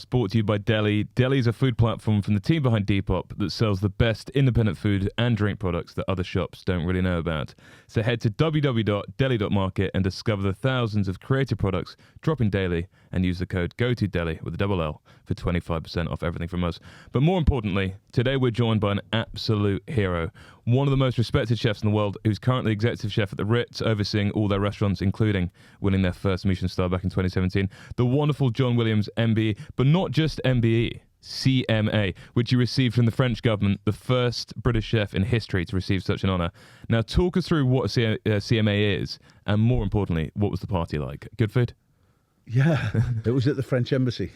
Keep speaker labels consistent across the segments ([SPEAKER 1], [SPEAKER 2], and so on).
[SPEAKER 1] podcast brought to you by Deli. Deli is a food platform from the team behind Depop that sells the best independent food and drink products that other shops don't really know about. So head to www.deli.market and discover the thousands of creative products dropping daily and use the code GOTODELI with a double L for 25% off everything from us. But more importantly, today we're joined by an absolute hero, one of the most respected chefs in the world, who's currently executive chef at the Ritz, overseeing all their restaurants, including winning their first Michelin Star back in 2017. The wonderful John Williams, MBE, but not just MBE, CMA, which you received from the French government, the first British chef in history to receive such an honour. Now, talk us through what a CMA is, and more importantly, what was the party like? Good food?
[SPEAKER 2] Yeah, it was at the French Embassy.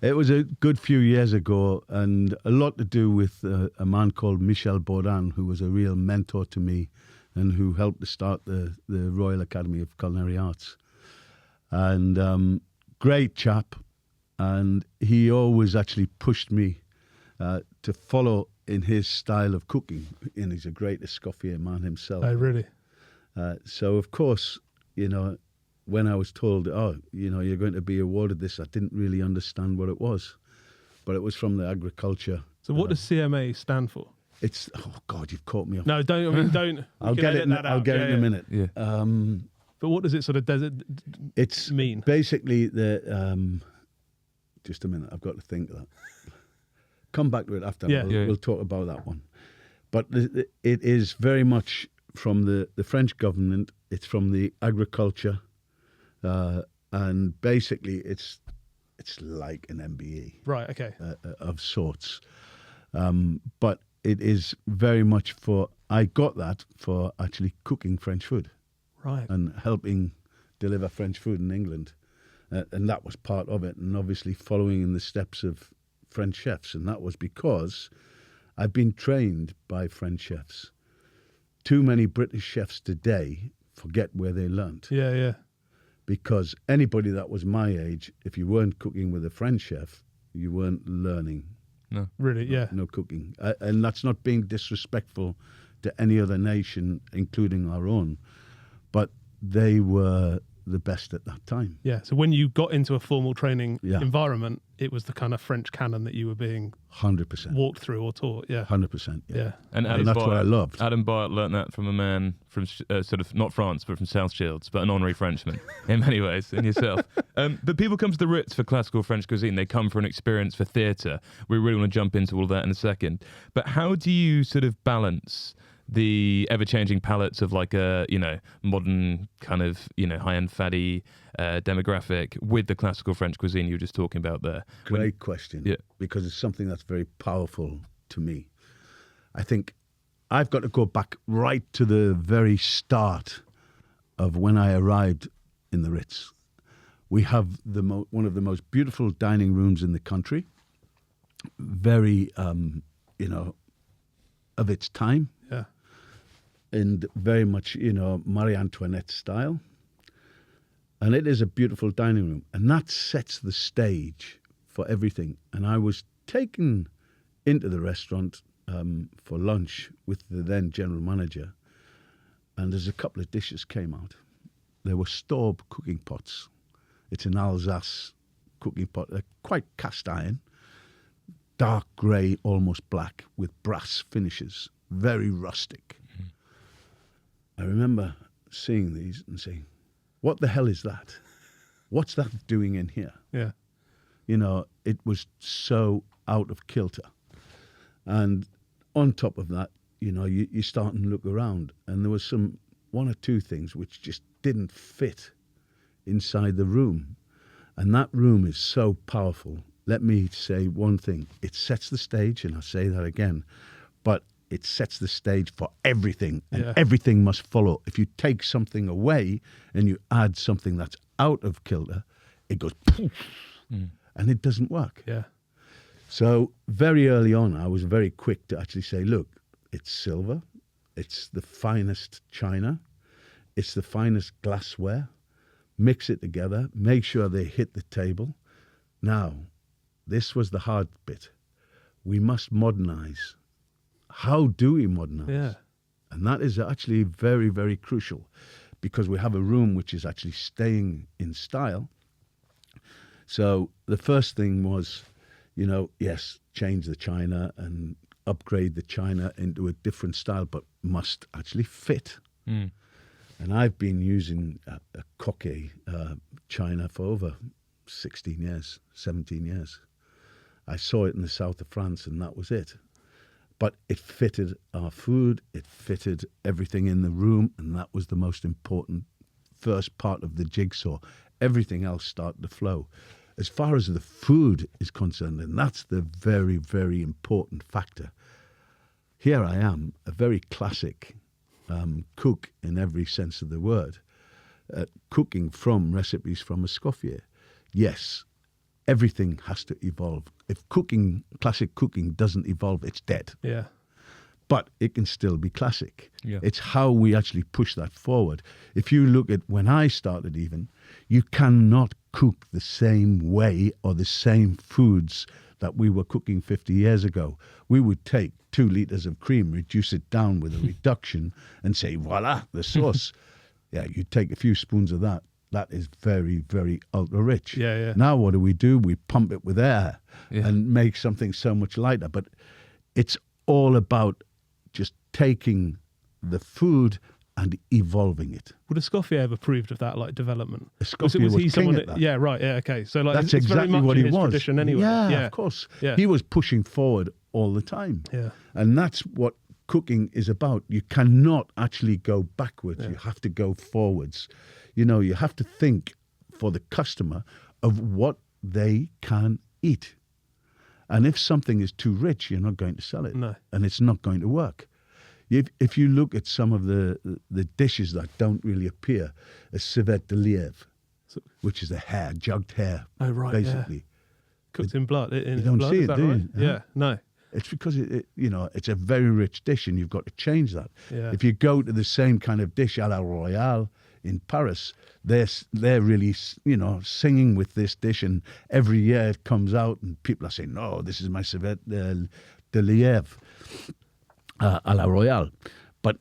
[SPEAKER 2] It was a good few years ago, and a lot to do with a man called Michel Bourdin, who was a real mentor to me and who helped to start the Royal Academy of Culinary Arts. And great chap, and he always actually pushed me to follow in his style of cooking, and he's a great Escoffier man himself.
[SPEAKER 3] Oh, really?
[SPEAKER 2] So, of course, you know, when I was told, oh, you know, you're going to be awarded this, I didn't really understand what it was. But it was from the agriculture.
[SPEAKER 3] So what does CMA stand for?
[SPEAKER 2] It's, oh, God, you've caught me off.
[SPEAKER 3] No, don't.
[SPEAKER 2] I'll get it in a minute.
[SPEAKER 1] Yeah.
[SPEAKER 3] But what does it sort of mean?
[SPEAKER 2] Basically the, just a minute, I've got to think of that. Come back to it after. We'll talk about that one. But it is very much from the French government. It's from the agriculture. And basically, it's like an MBE,
[SPEAKER 3] right? Okay,
[SPEAKER 2] of sorts, but it is very much for. I got that for actually cooking French food,
[SPEAKER 3] right,
[SPEAKER 2] and helping deliver French food in England, and that was part of it. And obviously, following in the steps of French chefs, and that was because I've been trained by French chefs. Too many British chefs today forget where they learnt.
[SPEAKER 3] Yeah.
[SPEAKER 2] Because anybody that was my age, if you weren't cooking with a French chef, you weren't learning.
[SPEAKER 1] No.
[SPEAKER 3] Really, yeah.
[SPEAKER 2] No cooking. And that's not being disrespectful to any other nation, including our own. But they were the best at that time.
[SPEAKER 3] Yeah, so when you got into a formal training
[SPEAKER 2] Yeah.
[SPEAKER 3] environment, it was the kind of French canon that you were being
[SPEAKER 2] 100%.
[SPEAKER 3] walked through or taught, yeah.
[SPEAKER 2] 100%, yeah.
[SPEAKER 1] And
[SPEAKER 2] that's what I loved.
[SPEAKER 1] Adam Barrett learnt that from a man from sort of, not France, but from South Shields, but an honorary Frenchman in many ways, in yourself. But people come to the Ritz for classical French cuisine. They come for an experience for theatre. We really want to jump into all of that in a second. But how do you sort of balance the ever-changing palettes of like a, you know, modern kind of, you know, high-end fatty demographic with the classical French cuisine you were just talking about there?
[SPEAKER 2] Great question.
[SPEAKER 1] Yeah.
[SPEAKER 2] Because it's something that's very powerful to me. I think I've got to go back right to the very start of when I arrived in the Ritz. We have one of the most beautiful dining rooms in the country. Very, you know, of its time.
[SPEAKER 3] Yeah.
[SPEAKER 2] And very much, you know, Marie Antoinette style. And it is a beautiful dining room. And that sets the stage for everything. And I was taken into the restaurant for lunch with the then general manager. And there's a couple of dishes came out. There were Staub cooking pots. It's an Alsace cooking pot. They're quite cast iron. Dark grey, almost black, with brass finishes. Very rustic. I remember seeing these and saying, what the hell is that? What's that doing in here?
[SPEAKER 3] Yeah.
[SPEAKER 2] You know, it was so out of kilter. And on top of that, you know, you start and look around, and there was one or two things which just didn't fit inside the room. And that room is so powerful. Let me say one thing. It sets the stage, and I'll say that again, but it sets the stage for everything, and everything must follow. If you take something away and you add something that's out of kilter, it goes poof, and it doesn't work.
[SPEAKER 3] Yeah.
[SPEAKER 2] So very early on, I was very quick to actually say, look, it's silver, it's the finest china, it's the finest glassware, mix it together, make sure they hit the table. Now, this was the hard bit. We must modernize. How do we modernize?
[SPEAKER 3] Yeah.
[SPEAKER 2] And that is actually very, very crucial, because we have a room which is actually staying in style. So the first thing was, yes, change the china and upgrade the china into a different style, but must actually fit.
[SPEAKER 1] Mm.
[SPEAKER 2] And I've been using a coque china for over 16 years, 17 years. I saw it in the south of France, and that was it. But it fitted our food, it fitted everything in the room, and that was the most important first part of the jigsaw. Everything else started to flow. As far as the food is concerned, and that's the very, very important factor. Here I am, a very classic cook in every sense of the word, cooking from recipes from Escoffier. Yes, everything has to evolve. If classic cooking doesn't evolve, it's dead.
[SPEAKER 3] Yeah.
[SPEAKER 2] But it can still be classic.
[SPEAKER 1] Yeah.
[SPEAKER 2] It's how we actually push that forward. If you look at when I started even, you cannot cook the same way or the same foods that we were cooking 50 years ago. We would take 2 litres of cream, reduce it down with a reduction and say, voila, the sauce. Yeah, you take a few spoons of that. That is very, very ultra rich.
[SPEAKER 3] Yeah, yeah.
[SPEAKER 2] Now what do? We pump it with air
[SPEAKER 1] Yeah.
[SPEAKER 2] and make something so much lighter. But it's all about just taking the food and evolving it.
[SPEAKER 3] Would Escoffier have approved of that, like, development?
[SPEAKER 2] Escoffier was
[SPEAKER 3] he
[SPEAKER 2] king
[SPEAKER 3] someone
[SPEAKER 2] at that.
[SPEAKER 3] Yeah, right. Yeah, okay. So like
[SPEAKER 2] That's
[SPEAKER 3] it's very
[SPEAKER 2] exactly
[SPEAKER 3] much
[SPEAKER 2] what
[SPEAKER 3] in
[SPEAKER 2] he
[SPEAKER 3] his
[SPEAKER 2] was.
[SPEAKER 3] tradition anyway.
[SPEAKER 2] Yeah, of course.
[SPEAKER 3] Yeah.
[SPEAKER 2] He was pushing forward all the time.
[SPEAKER 3] Yeah.
[SPEAKER 2] And that's what cooking is about. You cannot actually go backwards.
[SPEAKER 3] Yeah.
[SPEAKER 2] You have to go forwards. You have to think for the customer of what they can eat. And if something is too rich, you're not going to sell it.
[SPEAKER 3] No.
[SPEAKER 2] And it's not going to work. If you look at some of the dishes that don't really appear, a civet de lièvre, which is jugged hare,
[SPEAKER 3] Oh, right,
[SPEAKER 2] basically.
[SPEAKER 3] Cooked in blood. In
[SPEAKER 2] You don't
[SPEAKER 3] blood,
[SPEAKER 2] see
[SPEAKER 3] is
[SPEAKER 2] it,
[SPEAKER 3] that
[SPEAKER 2] do
[SPEAKER 3] right?
[SPEAKER 2] you?
[SPEAKER 3] Yeah. No.
[SPEAKER 2] It's because it's a very rich dish, and you've got to change that.
[SPEAKER 3] Yeah.
[SPEAKER 2] If you go to the same kind of dish à la Royale in Paris, they're really singing with this dish, and every year it comes out, and people are saying, "No, this is my civet de lièvre à la Royale." But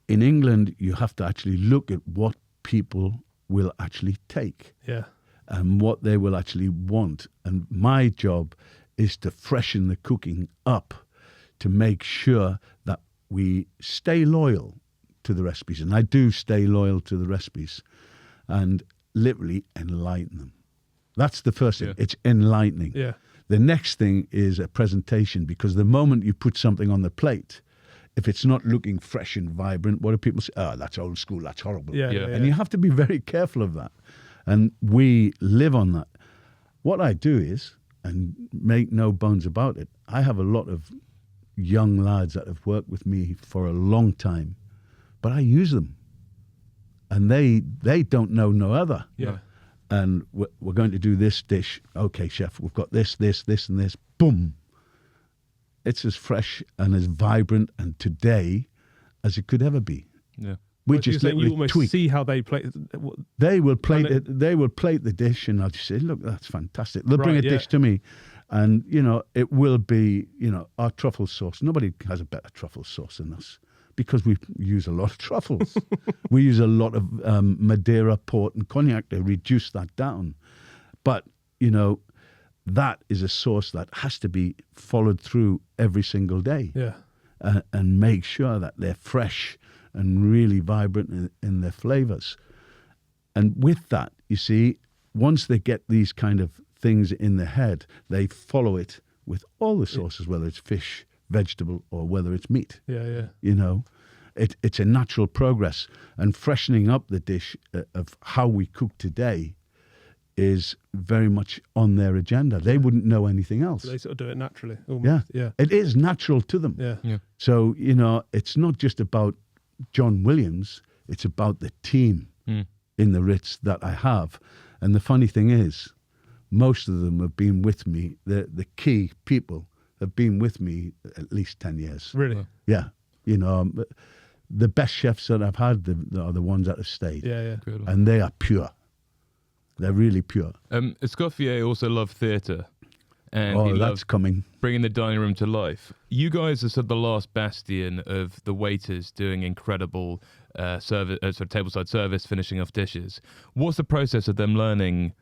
[SPEAKER 2] in England, you have to actually look at what people will actually take
[SPEAKER 3] Yeah.
[SPEAKER 2] and what they will actually want. And my job is to freshen the cooking up to make sure that we stay loyal to the recipes. And I do stay loyal to the recipes and literally enlighten them. That's the first thing.
[SPEAKER 1] Yeah.
[SPEAKER 2] It's enlightening.
[SPEAKER 3] Yeah.
[SPEAKER 2] The next thing is a presentation, because the moment you put something on the plate, if it's not looking fresh and vibrant, what do people say? Oh, that's old school, that's horrible.
[SPEAKER 3] Yeah.
[SPEAKER 1] Yeah.
[SPEAKER 2] And you have to be very careful of that. And we live on that. What I do is, and make no bones about it, I have a lot of young lads that have worked with me for a long time, but I use them. And they don't know no other.
[SPEAKER 3] Yeah.
[SPEAKER 2] And we're going to do this dish. Okay, chef, we've got this, and this. Boom. It's as fresh and as vibrant and today as it could ever be.
[SPEAKER 1] Yeah.
[SPEAKER 2] We
[SPEAKER 3] But you're
[SPEAKER 2] just
[SPEAKER 3] saying you
[SPEAKER 2] literally
[SPEAKER 3] almost
[SPEAKER 2] tweak.
[SPEAKER 3] see how they play.
[SPEAKER 2] They will plate
[SPEAKER 3] And
[SPEAKER 2] it. They will plate the dish, and I'll just say, "Look, that's fantastic." They'll bring
[SPEAKER 3] Right,
[SPEAKER 2] a
[SPEAKER 3] yeah.
[SPEAKER 2] dish to me, and it will be our truffle sauce. Nobody has a better truffle sauce than us because we use a lot of truffles. We use a lot of Madeira, port, and cognac to reduce that down. But that is a sauce that has to be followed through every single day,
[SPEAKER 3] Yeah.
[SPEAKER 2] and make sure that they're fresh and really vibrant in their flavors. And with that, you see, once they get these kind of things in their head, they follow it with all the sauces, whether it's fish, vegetable, or whether it's meat.
[SPEAKER 3] Yeah. Yeah.
[SPEAKER 2] It's a natural progress. And freshening up the dish of how we cook today is very much on their agenda. They wouldn't know anything else.
[SPEAKER 3] They sort of do it naturally.
[SPEAKER 2] Yeah.
[SPEAKER 3] Almost. Yeah.
[SPEAKER 2] It is natural to them.
[SPEAKER 3] Yeah.
[SPEAKER 1] Yeah.
[SPEAKER 2] So, it's not just about John Williams, it's about the team in the Ritz that I have. And the funny thing is, most of them have been with me, the key people have been with me at least 10 years.
[SPEAKER 3] Really.
[SPEAKER 2] Yeah. The best chefs that I've had are the ones that have stayed.
[SPEAKER 3] Yeah. Yeah.
[SPEAKER 1] Good.
[SPEAKER 2] And they are pure. They're really pure.
[SPEAKER 1] Escoffier also loved theatre, and he
[SPEAKER 2] That's
[SPEAKER 1] loved
[SPEAKER 2] coming.
[SPEAKER 1] bringing the dining room to life. You guys are sort of the last bastion of the waiters doing incredible service, tableside service, finishing off dishes. What's the process of them learning,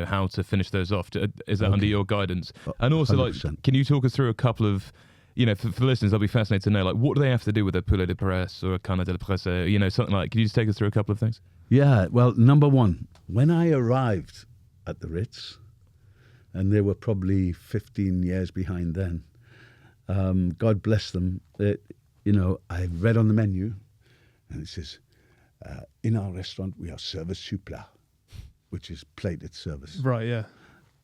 [SPEAKER 1] how to finish those off? Is that
[SPEAKER 2] Okay.
[SPEAKER 1] under your guidance? And also,
[SPEAKER 2] 100%.
[SPEAKER 1] can you talk us through a couple of, for listeners, I'll be fascinated to know, what do they have to do with a poulet de presse or a canard de la presse, something like. Can you just take us through a couple of things?
[SPEAKER 2] Yeah, well, number one, when I arrived at the Ritz, and they were probably 15 years behind then, God bless them, I read on the menu, and it says, in our restaurant, we are service sur plat, which is plated service.
[SPEAKER 3] Right, yeah.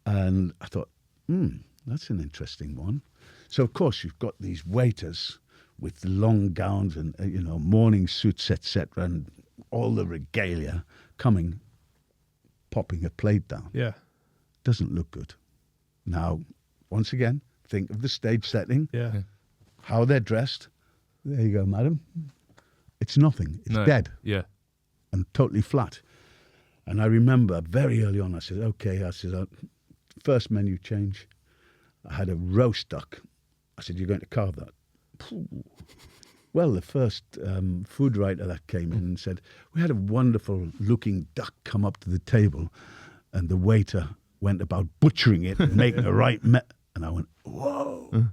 [SPEAKER 2] And I thought, that's an interesting one. So, of course, you've got these waiters with long gowns and, morning suits, etc., and all the regalia coming, popping a plate down.
[SPEAKER 3] Yeah.
[SPEAKER 2] Doesn't look good. Now, once again, think of the stage setting,
[SPEAKER 3] Yeah.
[SPEAKER 2] how they're dressed. There you go, madam. It's nothing. It's dead
[SPEAKER 1] Yeah.
[SPEAKER 2] and totally flat. And I remember very early on, I said, first menu change. I had a roast duck. I said, you're going to carve that? Well, the first food writer that came in and said, we had a wonderful looking duck come up to the table, and the waiter went about butchering it and making the right and I went, whoa.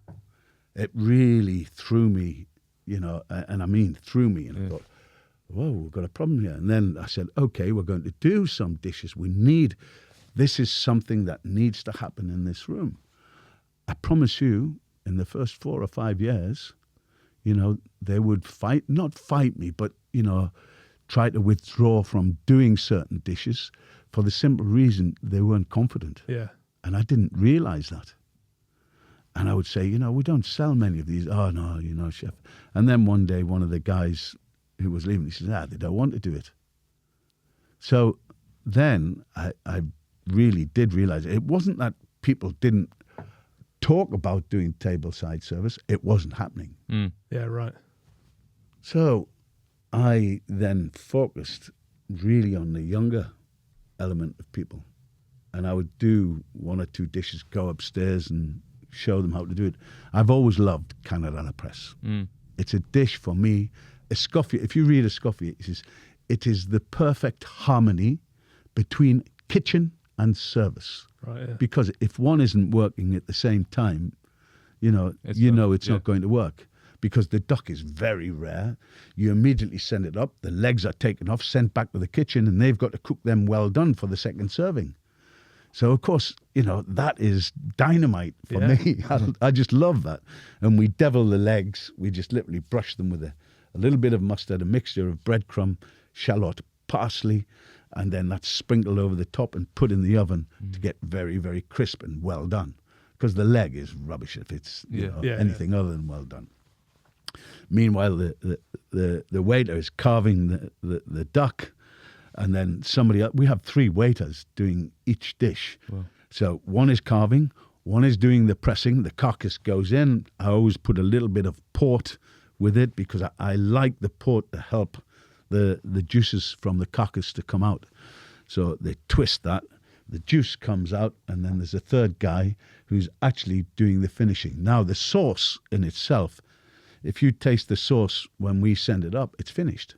[SPEAKER 2] It really threw me, and I mean threw me. And I thought, whoa, we've got a problem here. And then I said, okay, we're going to do some dishes. This is something that needs to happen in this room. I promise you, in the first 4 or 5 years, they would not fight me, but, try to withdraw from doing certain dishes for the simple reason they weren't confident.
[SPEAKER 3] Yeah.
[SPEAKER 2] And I didn't realize that. And I would say, we don't sell many of these. Oh, no, chef. And then one day, one of the guys who was leaving, he says, they don't want to do it. So then I really did realize it wasn't that people didn't talk about doing tableside service. It wasn't happening.
[SPEAKER 3] Yeah, right.
[SPEAKER 2] So I then focused really on the younger element of people. And I would do 1 or 2 dishes, go upstairs and show them how to do it. I've always loved canard à la presse. It's a dish for me. Escoffier, if you read Escoffier, it says, it is the perfect harmony between kitchen and service.
[SPEAKER 3] Right, yeah.
[SPEAKER 2] Because if one isn't working at the same time, it's not going to work. Because the duck is very rare. You immediately send it up, the legs are taken off, sent back to the kitchen, and they've got to cook them well done for the second serving. So, of course, that is dynamite for me. I just love that. And we devil the legs. We just literally brush them with a little bit of mustard, a mixture of breadcrumb, shallot, parsley, and then that's sprinkled over the top and put in the oven to get very, very crisp and well done. Because the leg is rubbish if it's anything other than well done. Meanwhile, the waiter is carving the duck, and then somebody else. We have 3 waiters doing each dish.
[SPEAKER 1] Wow.
[SPEAKER 2] So one is carving, one is doing the pressing. The carcass goes in. I always put a little bit of port with it because I like the port to help the juices from the carcass to come out. So they twist that. The juice comes out, and then there's a third guy who's actually doing the finishing. Now, the sauce in itself, if you taste the sauce when we send it up, it's finished.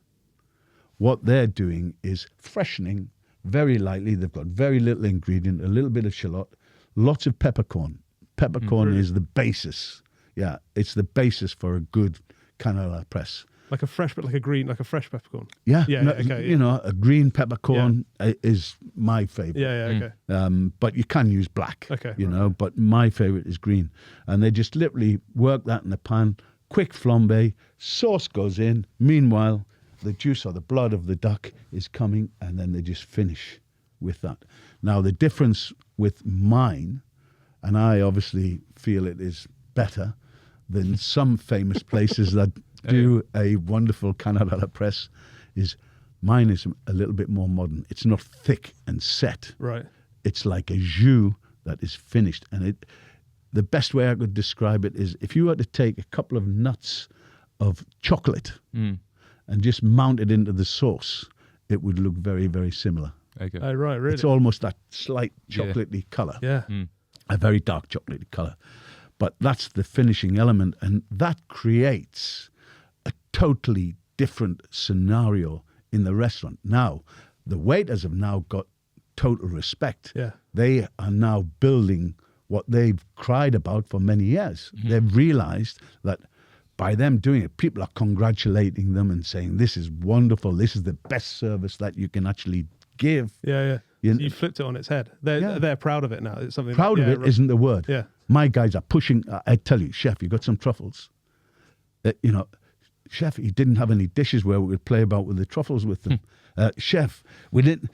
[SPEAKER 2] What they're doing is freshening very lightly. They've got very little ingredient, a little bit of shallot, lots of peppercorn. Peppercorn is the basis. Yeah, it's the basis for a good canard à la presse.
[SPEAKER 3] Like a fresh peppercorn.
[SPEAKER 2] Yeah,
[SPEAKER 3] okay.
[SPEAKER 2] A green peppercorn is my favorite.
[SPEAKER 3] Yeah, okay.
[SPEAKER 2] But you can use black,
[SPEAKER 3] Okay,
[SPEAKER 2] but my favorite is green. And they just literally work that in the pan, quick flambe, sauce goes in. Meanwhile, the juice or the blood of the duck is coming, and then they just finish with that. Now, the difference with mine, and I obviously feel it is better than some famous places that do a wonderful canard à la presse, is mine is a little bit more modern. It's not thick and set.
[SPEAKER 3] Right.
[SPEAKER 2] It's like a jus that is finished. And the best way I could describe it is if you were to take a couple of nuts of chocolate and just mount it into the sauce, it would look very, very similar.
[SPEAKER 1] Okay.
[SPEAKER 3] Oh, right, really?
[SPEAKER 2] It's almost that slight chocolatey colour.
[SPEAKER 3] Yeah.
[SPEAKER 2] A very dark chocolatey colour. But that's the finishing element, and that creates a totally different scenario in the restaurant. Now, the waiters have now got total respect.
[SPEAKER 3] Yeah.
[SPEAKER 2] They are now building what they've cried about for many years.
[SPEAKER 1] Mm-hmm.
[SPEAKER 2] They've realized that by them doing it, people are congratulating them and saying, this is wonderful. This is the best service that you can actually give.
[SPEAKER 3] Yeah.
[SPEAKER 2] You
[SPEAKER 3] So you flipped it on its head. They're proud of it now. It's something
[SPEAKER 2] Proud of it isn't the word.
[SPEAKER 3] Yeah.
[SPEAKER 2] My guys are pushing. I tell you, chef, you got some truffles. Chef, he didn't have any dishes where we would play about with the truffles with them. Chef, we didn't,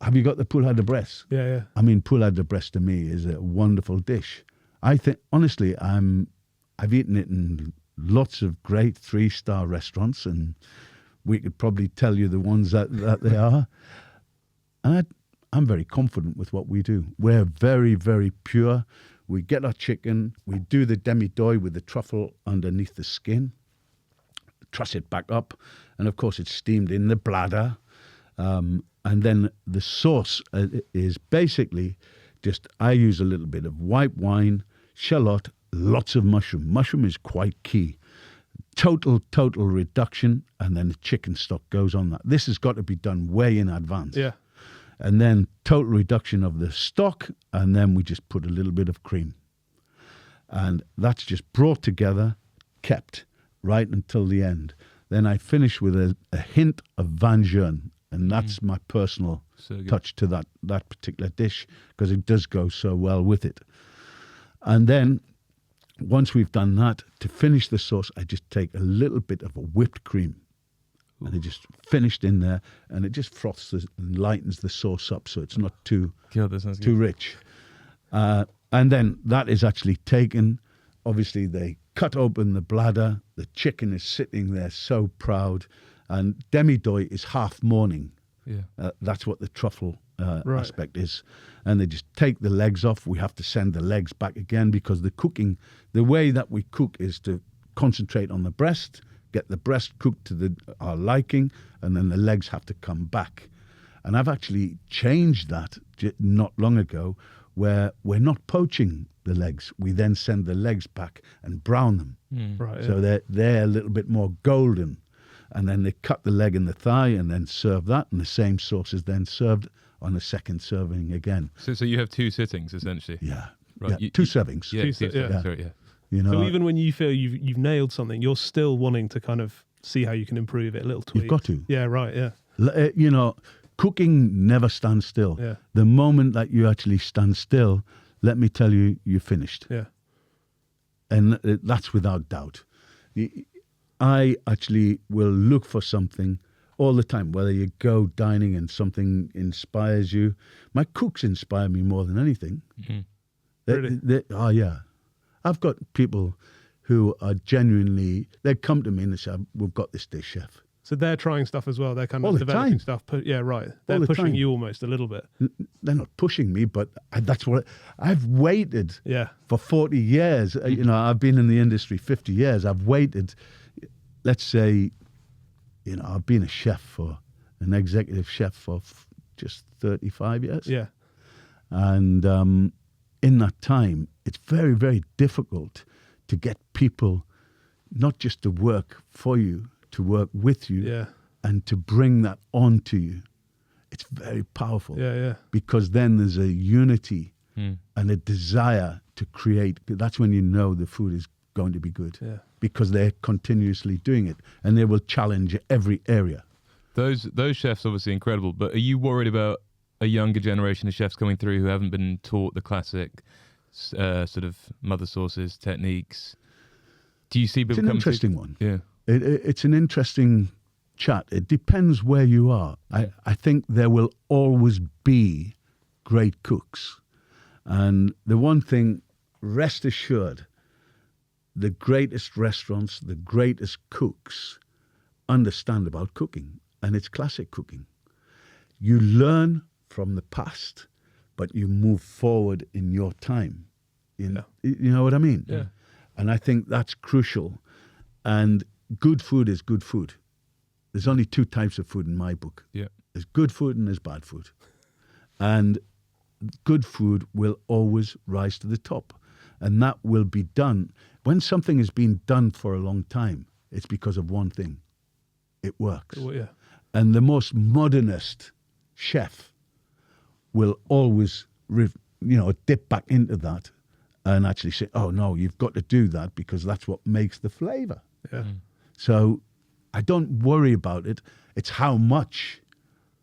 [SPEAKER 2] have you got the poulade de Bresse?
[SPEAKER 3] Yeah.
[SPEAKER 2] I mean, poulade de Bresse to me is a wonderful dish. I think, honestly, I've eaten it in lots of great 3-star restaurants, and we could probably tell you the ones that they are. And I'm very confident with what we do. We're very, very pure. We get our chicken, we do the demi-deuil with the truffle underneath the skin, truss it back up, and of course it's steamed in the bladder. And then the sauce is basically just, I use a little bit of white wine, shallot, lots of mushroom. Mushroom is quite key. Total reduction, and then the chicken stock goes on that. This has got to be done way in advance.
[SPEAKER 3] Yeah.
[SPEAKER 2] And then total reduction of the stock, and then we just put a little bit of cream. And that's just brought together, kept right until the end. Then I finish with a hint of Van Jeune, and that's my personal touch to that particular dish, because it does go so well with it. And then once we've done that, to finish the sauce, I just take a little bit of a whipped cream. Ooh. And it just finished in there, and it just froths and lightens the sauce up, so it's not too rich. And then that is actually taken. Obviously, they cut open the bladder. The chicken is sitting there so proud, and demi-deuil is half mourning.
[SPEAKER 1] Yeah,
[SPEAKER 2] that's what the truffle aspect is. And they just take the legs off. We have to send the legs back again, because the way that we cook is to concentrate on the breast, get the breast cooked to our liking, and then the legs have to come back. And I've actually changed that not long ago, where we're not poaching the legs. We then send the legs back and brown them.
[SPEAKER 3] Right.
[SPEAKER 2] So they're a little bit more golden. And then they cut the leg and the thigh and then serve that, and the same sauce is then served on a second serving again.
[SPEAKER 1] So you have 2 sittings, essentially?
[SPEAKER 2] Yeah.
[SPEAKER 1] Right.
[SPEAKER 2] Yeah. 2 servings.
[SPEAKER 1] Yeah, 2 servings. Sorry, yeah.
[SPEAKER 3] So even when you feel you've nailed something, you're still wanting to kind of see how you can improve it, a little tweak.
[SPEAKER 2] You've got to.
[SPEAKER 3] Yeah, right, yeah.
[SPEAKER 2] Cooking never stands still.
[SPEAKER 3] Yeah.
[SPEAKER 2] The moment that you actually stand still, let me tell you, you're finished.
[SPEAKER 3] Yeah.
[SPEAKER 2] And that's without doubt. I actually will look for something all the time, whether you go dining and something inspires you. My cooks inspire me more than anything.
[SPEAKER 1] Mm-hmm.
[SPEAKER 3] Really?
[SPEAKER 2] Oh, yeah. I've got people who are genuinely, they come to me and they say, we've got this dish, chef.
[SPEAKER 3] So they're trying stuff as well. They're kind
[SPEAKER 2] All
[SPEAKER 3] of
[SPEAKER 2] the
[SPEAKER 3] developing
[SPEAKER 2] time.
[SPEAKER 3] stuff. Yeah, right. They're
[SPEAKER 2] the
[SPEAKER 3] pushing
[SPEAKER 2] time.
[SPEAKER 3] you almost a little bit.
[SPEAKER 2] They're not pushing me, but that's what I've waited for 40 years. I've been in the industry 50 years. I've waited, let's say, I've been an executive chef for just 35 years.
[SPEAKER 3] Yeah.
[SPEAKER 2] And in that time, it's very, very difficult to get people not just to work for you, to work with you, and to bring that on to you. It's very powerful.
[SPEAKER 3] Yeah.
[SPEAKER 2] Because then there's a unity and a desire to create. That's when you know the food is going to be good.
[SPEAKER 3] Yeah.
[SPEAKER 2] Because they're continuously doing it, and they will challenge every area.
[SPEAKER 1] Those chefs obviously incredible, but are you worried about a younger generation of chefs coming through who haven't been taught the classic sort of mother sauces, techniques? Do you see people
[SPEAKER 2] It's an interesting one.
[SPEAKER 1] Yeah.
[SPEAKER 2] It's an interesting chat. It depends where you are. I think there will always be great cooks. And the one thing, rest assured, the greatest restaurants, the greatest cooks understand about cooking, and it's classic cooking. You learn from the past, but you move forward in your time. You know what I mean?
[SPEAKER 3] Yeah.
[SPEAKER 2] And I think that's crucial. And good food is good food. There's only 2 types of food in my book.
[SPEAKER 1] Yeah.
[SPEAKER 2] There's good food and there's bad food. And good food will always rise to the top. And that will be done. When something has been done for a long time, it's because of one thing. It works.
[SPEAKER 3] Well, yeah.
[SPEAKER 2] And the most modernist chef will always, dip back into that and actually say, oh, no, you've got to do that because that's what makes the flavour.
[SPEAKER 3] Yeah.
[SPEAKER 2] So I don't worry about it. It's how much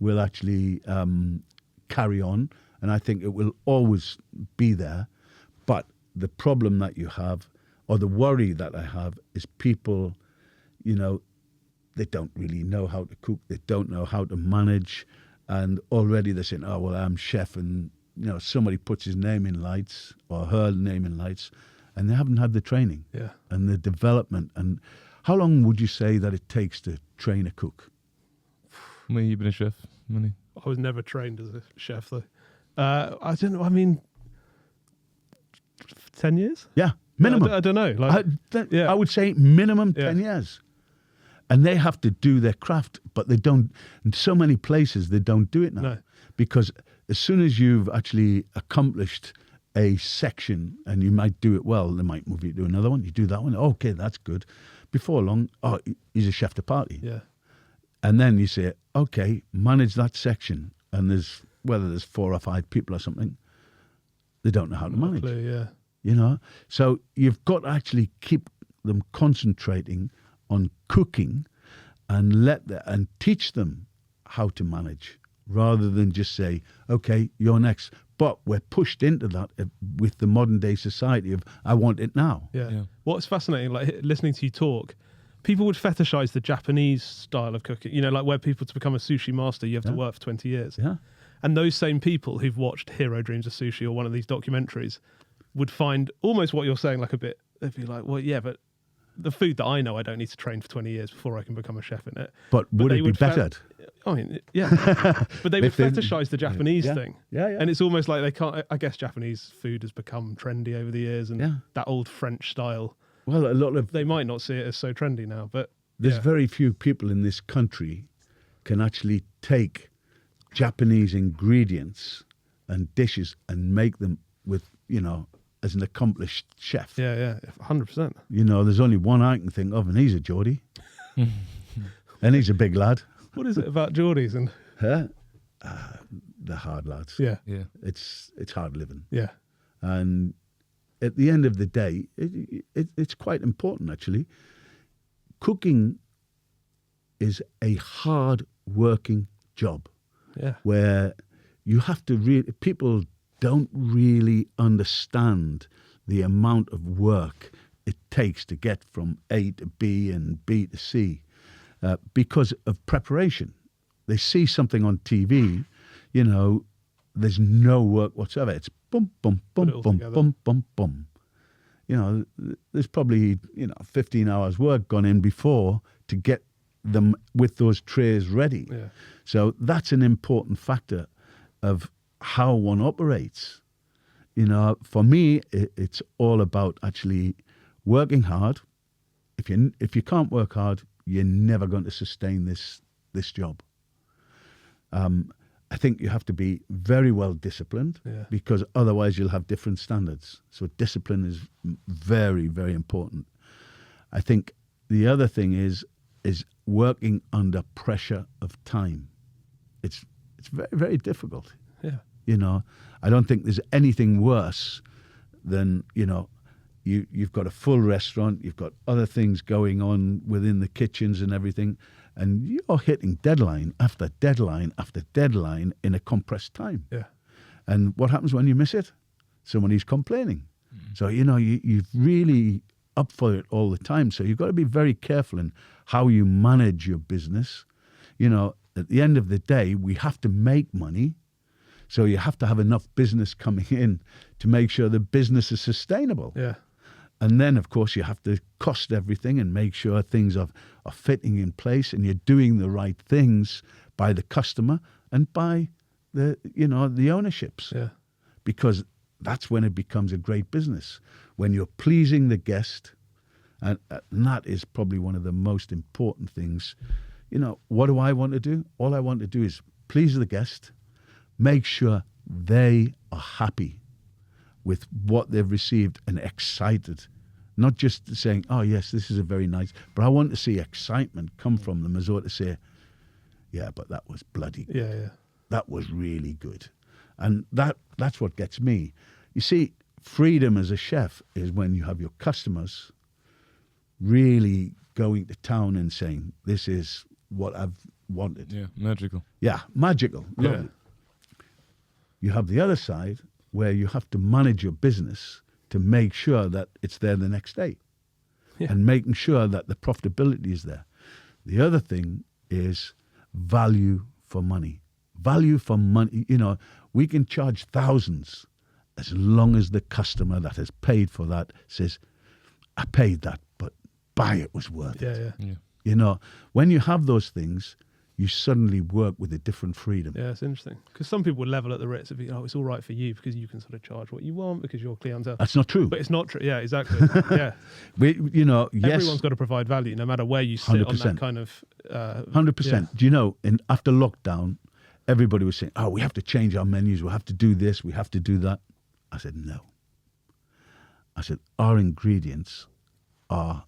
[SPEAKER 2] we'll actually carry on. And I think it will always be there. But the problem that you have, or the worry that I have, is people, they don't really know how to cook. They don't know how to manage. And already they're saying, oh, well, I'm chef. And, somebody puts his name in lights or her name in lights. And they haven't had the training and the development. And how long would you say that it takes to train a cook?
[SPEAKER 1] When you've been a chef, Money?
[SPEAKER 3] I was never trained as a chef, though. I don't know. I mean, 10 years?
[SPEAKER 2] Yeah, minimum.
[SPEAKER 3] I don't know. Like,
[SPEAKER 2] I would say minimum 10 years. And they have to do their craft, but they don't. In so many places, they don't do it now.
[SPEAKER 3] No.
[SPEAKER 2] Because as soon as you've actually accomplished a section and you might do it well, they might move you to another one. You do that one. Okay, that's good. Before long, oh, he's a chef de partie.
[SPEAKER 3] Yeah.
[SPEAKER 2] And then you say, okay, manage that section. And whether there's 4 or 5 people or something, they don't know how to manage.
[SPEAKER 3] Clear, yeah.
[SPEAKER 2] So you've got to actually keep them concentrating on cooking and teach them how to manage, rather than just say, okay, you're next. But we're pushed into that with the modern day society of, I want it now.
[SPEAKER 3] Yeah. What's fascinating, like listening to you talk, people would fetishize the Japanese style of cooking, like where people, to become a sushi master, you have to work for 20 years.
[SPEAKER 2] Yeah.
[SPEAKER 3] And those same people who've watched Hero Dreams of Sushi or one of these documentaries would find almost what you're saying like a bit, they'd be like, well, yeah, but the food that I know, I don't need to train for 20 years before I can become a chef in it.
[SPEAKER 2] But would it be bettered?
[SPEAKER 3] I mean, yeah. But they would fetishize the Japanese thing.
[SPEAKER 2] Yeah.
[SPEAKER 3] And it's almost like they can't, I guess Japanese food has become trendy over the years, and that old French style.
[SPEAKER 2] Well, a lot of...
[SPEAKER 3] They might not see it as so trendy now, but...
[SPEAKER 2] There's very few people in this country can actually take Japanese ingredients and dishes and make them with, as an accomplished chef.
[SPEAKER 3] Yeah, 100%.
[SPEAKER 2] There's only one I can think of, and he's a Geordie. And he's a big lad.
[SPEAKER 3] What is it about Geordies and...
[SPEAKER 2] The hard lads.
[SPEAKER 3] Yeah.
[SPEAKER 2] It's hard living.
[SPEAKER 3] Yeah.
[SPEAKER 2] And at the end of the day, it's quite important, actually. Cooking is a hard-working job.
[SPEAKER 3] Yeah.
[SPEAKER 2] Where you have to really... People don't really understand the amount of work it takes to get from A to B and B to C because of preparation. They see something on TV, there's no work whatsoever. It's bum, bum, bum, bum, bum, bum, bum. There's probably, 15 hours work gone in before to get them with those trays ready.
[SPEAKER 3] Yeah.
[SPEAKER 2] So that's an important factor of how one operates. For me, it's all about actually working hard. If you can't work hard, you're never going to sustain this job. I think you have to be very well disciplined because otherwise you'll have different standards. So discipline is very, very important. I think the other thing is working under pressure of time. It's very, very difficult.
[SPEAKER 3] Yeah.
[SPEAKER 2] I don't think there's anything worse than, you've got a full restaurant, you've got other things going on within the kitchens and everything, and you're hitting deadline after deadline after deadline in a compressed time.
[SPEAKER 3] Yeah.
[SPEAKER 2] And what happens when you miss it? Somebody's complaining. So, you're really up for it all the time. So you've got to be very careful in how you manage your business. At the end of the day, we have to make money. So you have to have enough business coming in to make sure the business is sustainable.
[SPEAKER 3] Yeah.
[SPEAKER 2] And then, of course, you have to cost everything and make sure things are fitting in place and you're doing the right things by the customer and by the ownerships.
[SPEAKER 3] Yeah. Because
[SPEAKER 2] that's when it becomes a great business. When you're pleasing the guest, and that is probably one of the most important things. What do I want to do? All I want to do is please the guest, make sure they are happy with what they've received and excited. Not just saying, oh, yes, this is a very nice, but I want to see excitement come from them as well to say, yeah, but that was bloody good.
[SPEAKER 3] Yeah.
[SPEAKER 2] That was really good. And that's what gets me. You see, freedom as a chef is when you have your customers really going to town and saying, this is what I've wanted.
[SPEAKER 1] Yeah, magical.
[SPEAKER 2] Yeah, magical.
[SPEAKER 3] Yeah.
[SPEAKER 2] Lovely. You have the other side where you have to manage your business to make sure that it's there the next day
[SPEAKER 3] Yeah.
[SPEAKER 2] and making sure that the profitability is there. The other thing is value for money. Value for money, we can charge thousands as long as the customer that has paid for that says, I paid that, but buy it was worth it.
[SPEAKER 3] Yeah.
[SPEAKER 2] When you have those things, you suddenly work with a different freedom.
[SPEAKER 3] Yeah, it's interesting. Because some people would level at the Ritz and be, it's all right for you because you can sort of charge what you want because you're clientele.
[SPEAKER 2] That's not true.
[SPEAKER 3] But it's not true. Yeah, exactly. Yeah.
[SPEAKER 2] Yes.
[SPEAKER 3] Everyone's got to provide value no matter where you sit
[SPEAKER 2] 100%.
[SPEAKER 3] on that kind of...
[SPEAKER 2] 100%.
[SPEAKER 3] Yeah.
[SPEAKER 2] Do you know, after lockdown, everybody was saying, we have to change our menus. We have to do this. We have to do that. I said, no. I said, our ingredients are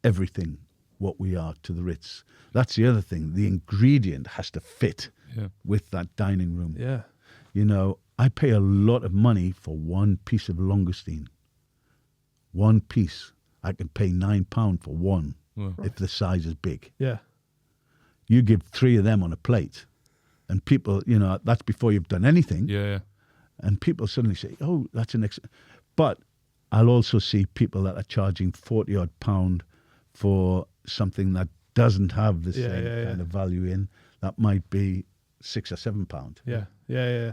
[SPEAKER 2] everything what we are to the Ritz. That's the other thing. The ingredient has to fit with that dining room.
[SPEAKER 3] Yeah.
[SPEAKER 2] I pay a lot of money for one piece of langoustine. One piece. I can pay £9 for one if the size is big.
[SPEAKER 3] Yeah.
[SPEAKER 2] You give 3 of them on a plate and people, that's before you've done anything.
[SPEAKER 1] Yeah.
[SPEAKER 2] And people suddenly say, that's an extra. But I'll also see people that are charging 40 odd pound for something that doesn't have the same kind of value in. That might be £6 or £7.
[SPEAKER 3] Yeah.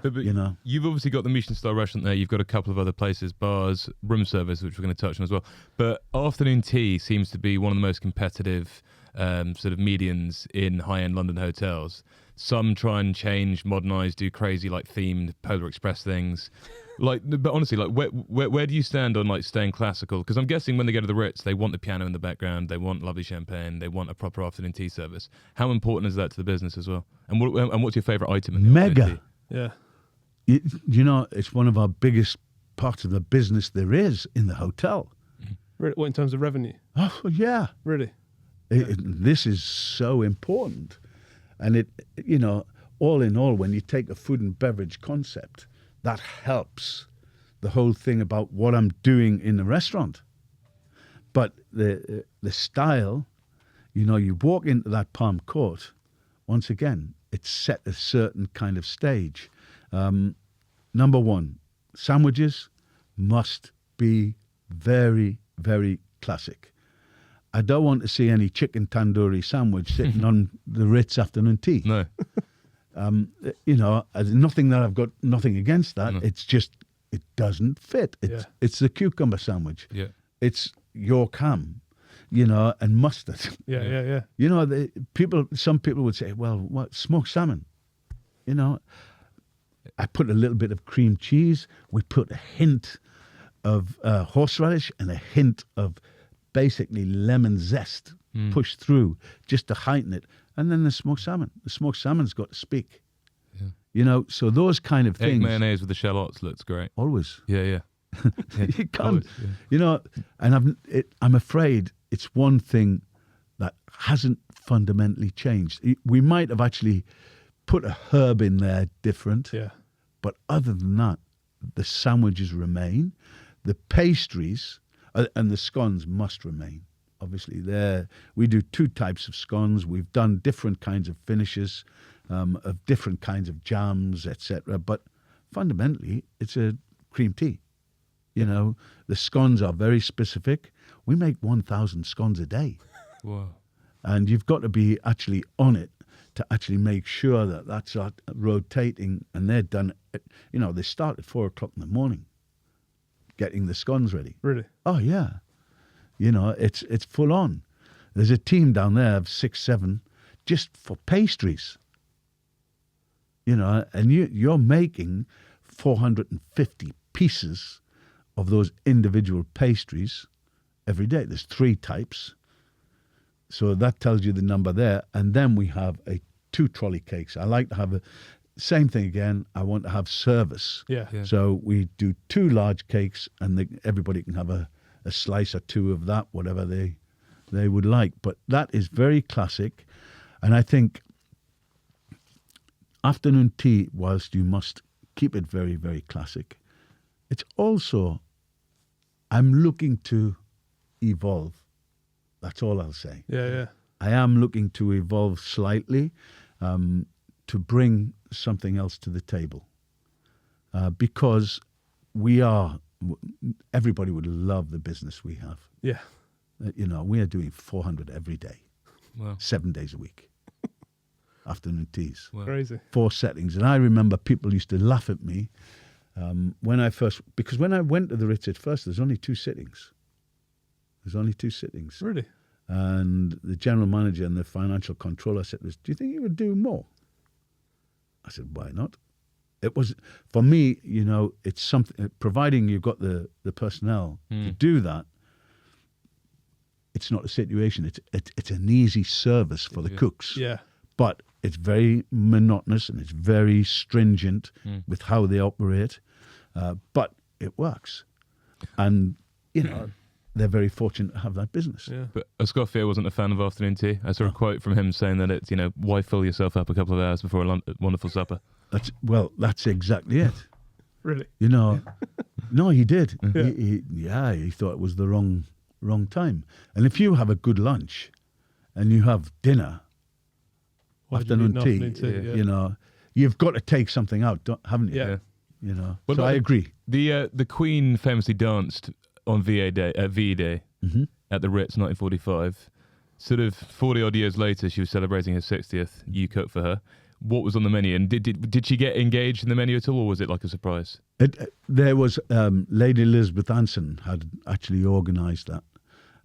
[SPEAKER 1] But you've obviously got the Michelin Star restaurant there. You've got a couple of other places, bars, room service, which we're going to touch on as well. But afternoon tea seems to be one of the most competitive sort of medians in high-end London hotels. Some try and change, modernize, do crazy like themed Polar Express things. But honestly, where do you stand on like staying classical? Because I'm guessing when they go to the Ritz, they want the piano in the background, they want lovely champagne, they want a proper afternoon tea service. How important is that to the business as well? And what's your favourite item in the afternoon tea?
[SPEAKER 3] Yeah.
[SPEAKER 2] It's one of our biggest parts of the business there is in the hotel.
[SPEAKER 3] Really? What, in terms of revenue?
[SPEAKER 2] Oh, yeah.
[SPEAKER 3] Really?
[SPEAKER 2] This is so important. And all in all, when you take a food and beverage concept, that helps the whole thing about what I'm doing in the restaurant. But the style, you walk into that Palm Court, once again, it's set a certain kind of stage. Number one, sandwiches must be very, very classic. I don't want to see any chicken tandoori sandwich sitting on the Ritz Afternoon Tea.
[SPEAKER 1] No.
[SPEAKER 2] Nothing that I've got nothing against that. No. It's just, it doesn't fit. It's the cucumber sandwich.
[SPEAKER 1] Yeah.
[SPEAKER 2] It's York ham, and mustard.
[SPEAKER 3] Yeah.
[SPEAKER 2] Some people would say, well, what, smoked salmon? I put a little bit of cream cheese. We put a hint of horseradish and a hint of basically lemon zest pushed through just to heighten it. And then the smoked salmon. The smoked salmon's got to speak. Yeah. So those kind of things.
[SPEAKER 1] Egg mayonnaise with the shallots looks great.
[SPEAKER 2] Always.
[SPEAKER 1] Yeah.
[SPEAKER 2] You can't.
[SPEAKER 1] Always, yeah.
[SPEAKER 2] And I'm afraid it's one thing that hasn't fundamentally changed. We might have actually put a herb in there different.
[SPEAKER 3] Yeah.
[SPEAKER 2] But other than that, the sandwiches remain. The pastries and the scones must remain. Obviously, we do 2 types of scones. We've done different kinds of finishes, of different kinds of jams, etc. But fundamentally, it's a cream tea. The scones are very specific. We make 1,000 scones a day.
[SPEAKER 1] Wow.
[SPEAKER 2] And you've got to be actually on it to actually make sure that that's rotating. And they're done, they start at 4 o'clock in the morning getting the scones ready.
[SPEAKER 3] Really?
[SPEAKER 2] Oh, yeah. It's full on. There's a team down there of 6, 7 just for pastries. And you're making 450 pieces of those individual pastries every day. There's 3 types. So that tells you the number there. And then we have 2 trolley cakes. I like to have same thing again. I want to have service.
[SPEAKER 3] Yeah.
[SPEAKER 2] So we do 2 large cakes and everybody can have a slice or 2 of that, whatever they would like. But that is very classic. And I think afternoon tea, whilst you must keep it very, very classic. It's also, I'm looking to evolve. That's all I'll say.
[SPEAKER 3] Yeah.
[SPEAKER 2] I am looking to evolve slightly to bring something else to the table. Because everybody would love the business we have.
[SPEAKER 3] Yeah.
[SPEAKER 2] We are doing 400 every day,
[SPEAKER 1] Wow.
[SPEAKER 2] 7 days a week. Afternoon teas.
[SPEAKER 1] Wow.
[SPEAKER 3] Crazy.
[SPEAKER 2] 4 settings. And I remember people used to laugh at me because when I went to the Ritz at first, there's only 2 sittings.
[SPEAKER 3] Really?
[SPEAKER 2] And the general manager and the financial controller said, do you think you would do more? I said, why not? It was, for me, it's something, providing you've got the personnel to do that, it's not a situation. It's an easy service for the cooks.
[SPEAKER 3] Yeah.
[SPEAKER 2] But it's very monotonous and it's very stringent with how they operate. But it works. And, they're very fortunate to have that business.
[SPEAKER 3] Yeah.
[SPEAKER 1] But Escoffier wasn't a fan of afternoon tea. I saw a quote from him saying that it's, why fill yourself up a couple of hours before a wonderful supper?
[SPEAKER 2] That's exactly it.
[SPEAKER 3] Really?
[SPEAKER 2] No, he did.
[SPEAKER 3] Yeah.
[SPEAKER 2] He thought it was the wrong time. And if you have a good lunch and you have dinner, afternoon tea, you've got to take something out, haven't you?
[SPEAKER 3] Yeah.
[SPEAKER 1] Well,
[SPEAKER 2] so I agree.
[SPEAKER 1] The Queen famously danced on VE Day at the Ritz 1945. Sort of 40 odd years later, she was celebrating her 60th. You cooked for her. What was on the menu, and did she get engaged in the menu at all, or was it like a surprise?
[SPEAKER 2] There was Lady Elizabeth Anson had actually organised that,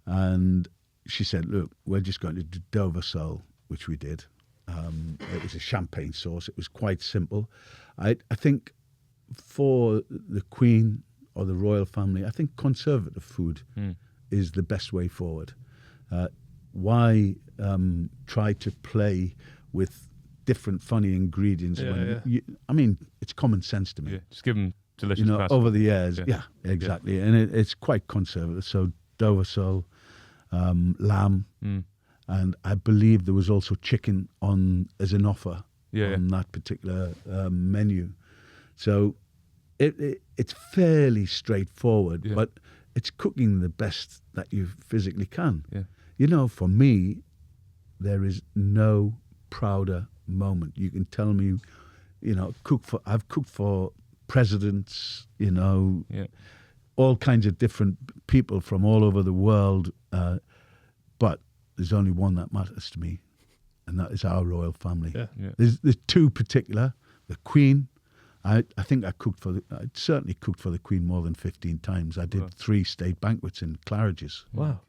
[SPEAKER 2] and she said, "Look, we're just going to do Dover sole," which we did. It was a champagne sauce. It was quite simple. I think for the Queen or the royal family, I think conservative food is the best way forward. Why try to play with different funny ingredients? It's common sense to me.
[SPEAKER 1] Yeah, just give them delicious pasta.
[SPEAKER 2] Over the years. Yeah, exactly. Yeah. And it's quite conservative. So Dover sole, lamb, and I believe there was also chicken as an offer on that particular menu. So it's fairly straightforward, but it's cooking the best that you physically can. Yeah. For me, there is no prouder moment. You can tell me, I've cooked for presidents, all kinds of different people from all over the world, but there's only one that matters to me, and that is our royal family.
[SPEAKER 1] Yeah.
[SPEAKER 2] There's 2 particular, the Queen. I think I certainly cooked for the Queen more than 15 times. I did 3 state banquets in Claridge's.
[SPEAKER 3] Wow.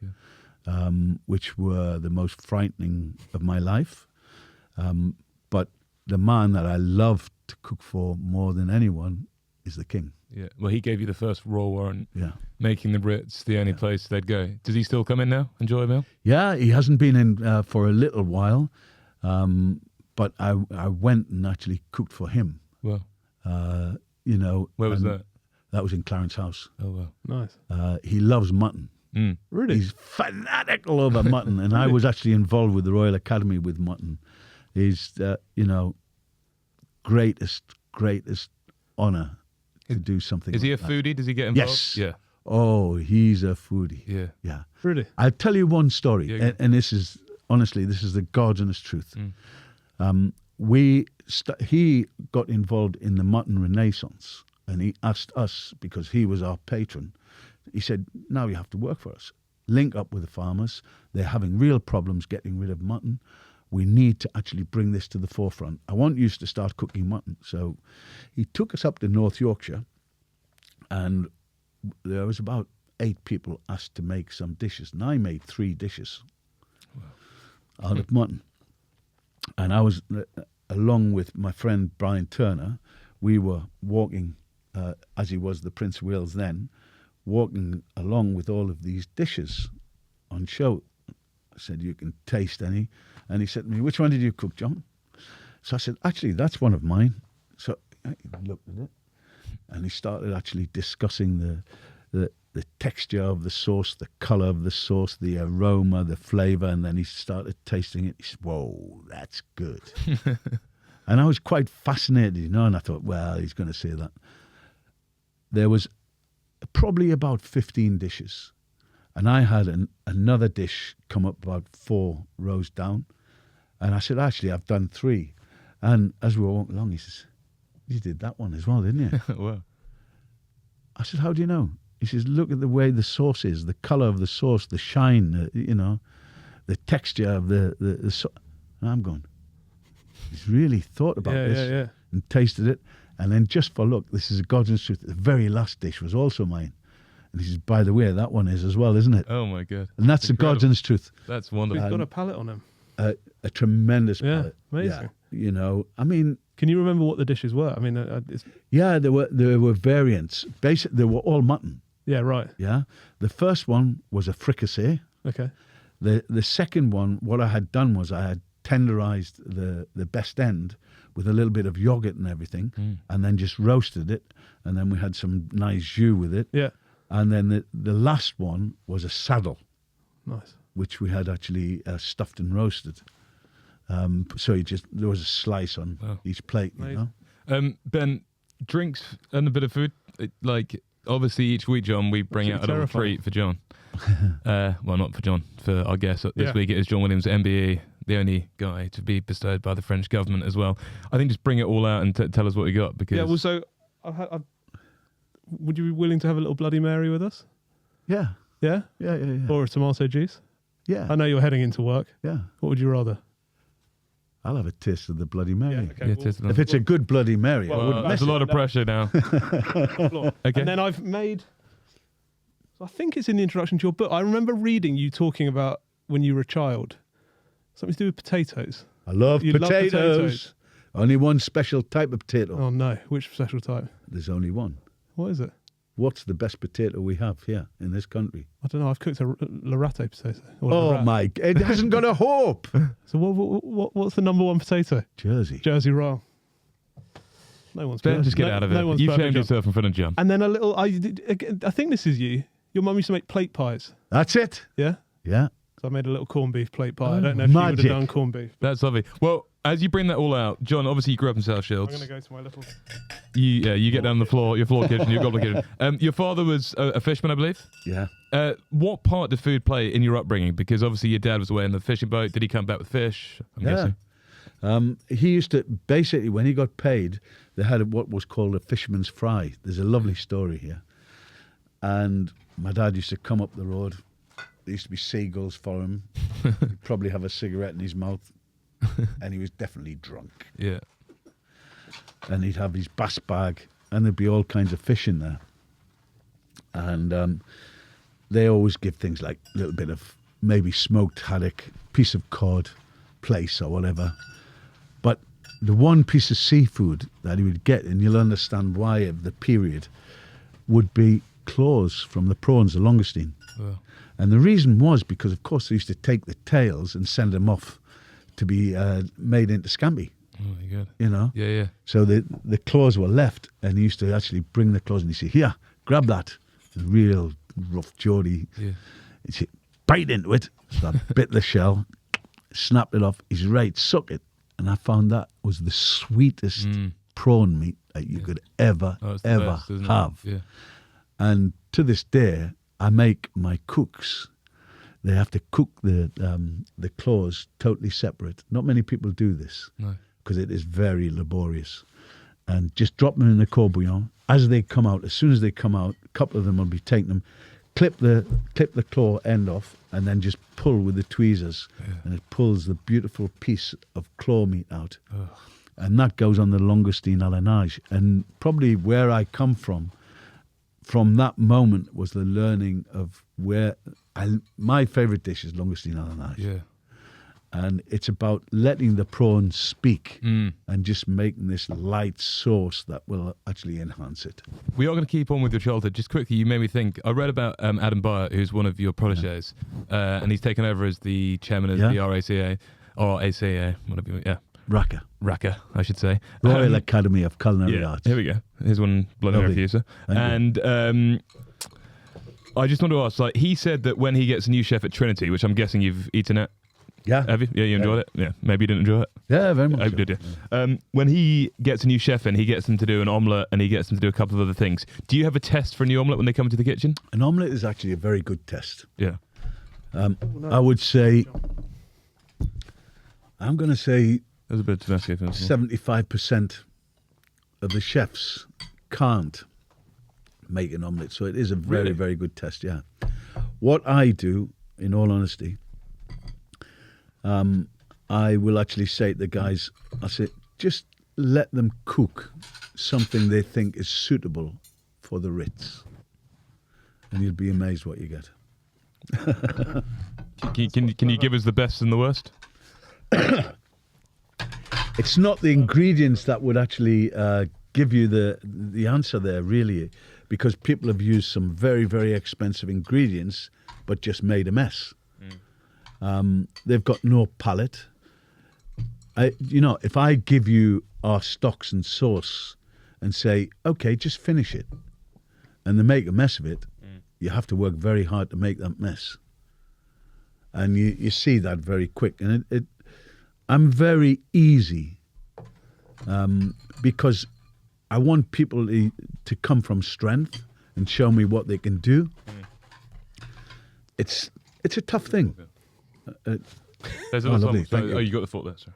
[SPEAKER 2] Which were the most frightening of my life. But the man that I love to cook for more than anyone is the King.
[SPEAKER 1] Yeah. Well, he gave you the first royal warrant.
[SPEAKER 2] Yeah.
[SPEAKER 1] Making the Ritz the only place they'd go. Does he still come in now? Enjoy a meal?
[SPEAKER 2] Yeah, he hasn't been in for a little while. But I went and actually cooked for him.
[SPEAKER 1] Well.
[SPEAKER 2] Where
[SPEAKER 1] was that?
[SPEAKER 2] That was in Clarence House.
[SPEAKER 1] Oh, wow.
[SPEAKER 3] Nice.
[SPEAKER 2] He loves mutton.
[SPEAKER 3] Really?
[SPEAKER 2] He's fanatical over mutton, and I was actually involved with the Royal Academy with mutton. He's, greatest honour to do something.
[SPEAKER 1] Is he a
[SPEAKER 2] that.
[SPEAKER 1] foodie? Does he get involved?
[SPEAKER 2] Yes.
[SPEAKER 1] Yeah.
[SPEAKER 2] Oh, he's a foodie.
[SPEAKER 1] Yeah.
[SPEAKER 2] Yeah.
[SPEAKER 3] Really?
[SPEAKER 2] I'll tell you one story,
[SPEAKER 1] Yeah.
[SPEAKER 2] and this is, honestly, this is the God's honest truth. He got involved in the mutton renaissance, and he asked us, because he was our patron, he said, now you have to work for us. Link up with the farmers. They're having real problems getting rid of mutton. We need to actually bring this to the forefront. I want you to start cooking mutton. So he took us up to North Yorkshire, and there was about 8 people asked to make some dishes, and I made 3 dishes out of mutton. And I was, along with my friend Brian Turner, we were walking, as he was the Prince of Wales then, walking along with all of these dishes on show. I said, you can taste any. And he said to me, which one did you cook, John? So I said, actually, that's one of mine. So he looked at it, and he started actually discussing the texture of the sauce, the colour of the sauce, the aroma, the flavour, and then he started tasting it. He said, whoa, that's good. And I was quite fascinated, you know, and I thought, well, he's going to say that. There was probably about 15 dishes. And I had another dish come up about 4 rows down. And I said, actually, I've done 3. And as we were walking along, he says, you did that one as well, didn't you?
[SPEAKER 1] Wow. I
[SPEAKER 2] said, how do you know? He says, look at the way the sauce is, the colour of the sauce, the shine, you know, the texture of the sauce. And I'm going, he's really thought about this and tasted it. And then just for look, this is a God's honest truth. The very last dish was also mine. And he says, by the way, that one is as well, isn't it?
[SPEAKER 1] Oh, my God.
[SPEAKER 2] And that's the God's honest truth.
[SPEAKER 1] That's wonderful.
[SPEAKER 3] We've got a palette on him.
[SPEAKER 2] A tremendous palette.
[SPEAKER 3] Amazing.
[SPEAKER 2] Yeah, you know, I mean...
[SPEAKER 3] Can you remember what the dishes were? I mean,
[SPEAKER 2] there were variants. Basically, they were all mutton.
[SPEAKER 3] Yeah, right.
[SPEAKER 2] Yeah. The first one was a fricassee.
[SPEAKER 3] Okay.
[SPEAKER 2] The second one, what I had done was I had tenderized the best end with a little bit of yogurt and everything, and then just roasted it, and then we had some nice jus with it.
[SPEAKER 3] Yeah.
[SPEAKER 2] And then the last one was a saddle.
[SPEAKER 3] Nice.
[SPEAKER 2] Which we had actually stuffed and roasted. So there was a slice on each plate, you know.
[SPEAKER 1] Ben, drinks and a bit of food. Like, obviously, each week, John, we bring out a little treat for John. Well, not for John, for our guest this week. It is John Williams, MBE, the only guy to be bestowed by the French government as well. I think just bring it all out and tell us what you got. Because
[SPEAKER 3] well, so would you be willing to have a little Bloody Mary with us?
[SPEAKER 2] Yeah.
[SPEAKER 3] Yeah?
[SPEAKER 2] Yeah.
[SPEAKER 3] Or a tomato juice?
[SPEAKER 2] Yeah.
[SPEAKER 3] I know you're heading into work.
[SPEAKER 2] Yeah.
[SPEAKER 3] What would you rather?
[SPEAKER 2] I'll have a taste of the Bloody Mary.
[SPEAKER 3] Yeah, okay,
[SPEAKER 2] if it's a good Bloody Mary, I wouldn't
[SPEAKER 1] there's a lot of pressure now.
[SPEAKER 3] Okay. And then I've made... I think it's in the introduction to your book. I remember reading you talking about when you were a child. Something to do with potatoes.
[SPEAKER 2] I love potatoes. Only one special type of potato.
[SPEAKER 3] Oh, no. Which special type?
[SPEAKER 2] There's only one.
[SPEAKER 3] What is it?
[SPEAKER 2] What's the best potato we have here in this country?
[SPEAKER 3] I don't know. I've cooked a Larate potato.
[SPEAKER 2] It hasn't got a hope.
[SPEAKER 3] So what's the number one potato? Jersey roll. No one's
[SPEAKER 1] Ben, just get out of it. You've shamed yourself in front of John.
[SPEAKER 3] And then a little... I think this is you. Your mum used to make plate pies.
[SPEAKER 2] That's it.
[SPEAKER 3] Yeah?
[SPEAKER 2] Yeah.
[SPEAKER 3] So I made a little corned beef plate pie. I don't know if you would have done corned beef.
[SPEAKER 1] That's lovely. Well, as you bring that all out, John, obviously you grew up in South Shields.
[SPEAKER 3] I'm going to go to my little...
[SPEAKER 1] You get down the floor, your floor kitchen, your gobbler kitchen. Your father was a fisherman, I believe?
[SPEAKER 2] Yeah.
[SPEAKER 1] What part did food play in your upbringing? Because obviously your dad was away in the fishing boat. Did he come back with fish? I'm guessing.
[SPEAKER 2] He used to, basically, when he got paid, they had what was called a fisherman's fry. There's a lovely story here. And my dad used to come up the road. There used to be seagulls for him. He'd probably have a cigarette in his mouth. And he was definitely drunk.
[SPEAKER 1] Yeah.
[SPEAKER 2] And he'd have his bass bag, and there'd be all kinds of fish in there. And they always give things like a little bit of maybe smoked haddock, piece of cod, plaice or whatever. But the one piece of seafood that he would get, and you'll understand why of the period, would be claws from the prawns, the longestine.
[SPEAKER 1] Oh.
[SPEAKER 2] And the reason was because, of course, they used to take the tails and send them off to be made into scampi.
[SPEAKER 1] Oh, my God.
[SPEAKER 2] You know?
[SPEAKER 1] Yeah.
[SPEAKER 2] So the claws were left, and he used to actually bring the claws, and he'd say, here, grab that. Real rough Geordie. Yeah. He'd say, bite into it. So I bit the shell, snapped it off. He's right, suck it. And I found that was the sweetest prawn meat that you could ever have.
[SPEAKER 1] Yeah.
[SPEAKER 2] And to this day, I make my cooks. They have to cook the claws totally separate. Not many people do this because it is very laborious. And just drop them in the court bouillon. As they come out, as soon as they come out, a couple of them will be taking them, clip the claw end off, and then just pull with the tweezers, and it pulls the beautiful piece of claw meat out. Ugh. And that goes on the longestine à la nage. And probably where I come from that moment was the learning of my favourite dish is longestine à la nage.
[SPEAKER 1] Yeah.
[SPEAKER 2] And it's about letting the prawn speak and just making this light sauce that will actually enhance it.
[SPEAKER 1] We are going to keep on with your childhood. Just quickly, you made me think. I read about Adam Byer, who's one of your protégés, and he's taken over as the chairman of the RACA, or ACA, whatever you RACA, I should say.
[SPEAKER 2] Royal Academy of Culinary Arts.
[SPEAKER 1] Here we go. Here's one bloody refuser. And I just want to ask, like, he said that when he gets a new chef at Trinity, which I'm guessing you've eaten at,
[SPEAKER 2] Yeah.
[SPEAKER 1] Have you? Yeah, you enjoyed it? Yeah. Maybe you didn't enjoy it.
[SPEAKER 2] Yeah, very
[SPEAKER 1] I
[SPEAKER 2] much.
[SPEAKER 1] hope you did, yeah. When he gets a new chef in, he gets them to do an omelette and he gets them to do a couple of other things. Do you have a test for a new omelette when they come into the kitchen?
[SPEAKER 2] An omelette is actually a very good test.
[SPEAKER 1] Yeah.
[SPEAKER 2] I would say, I'm going to say
[SPEAKER 1] There's a bit of Tabasco.
[SPEAKER 2] 75% of the chefs can't make an omelette. So it is a very,
[SPEAKER 1] Really?
[SPEAKER 2] very good test, yeah. What I do, in all honesty, I will actually say to the guys, I say, just let them cook something they think is suitable for the Ritz. And you'll be amazed what you get.
[SPEAKER 1] Can you give us the best and the worst?
[SPEAKER 2] It's not the ingredients that would actually give you the answer there, really, because people have used some very, very expensive ingredients but just made a mess. They've got no palate. If I give you our stocks and sauce and say, okay, just finish it, and they make a mess of it, you have to work very hard to make that mess. And you see that very quick. And I'm very easy because I want people to come from strength and show me what they can do. It's a tough thing.
[SPEAKER 1] There's
[SPEAKER 2] Oh,
[SPEAKER 1] another
[SPEAKER 2] lovely,
[SPEAKER 1] one.
[SPEAKER 2] thank you.
[SPEAKER 1] Oh, you got the thought there, sir.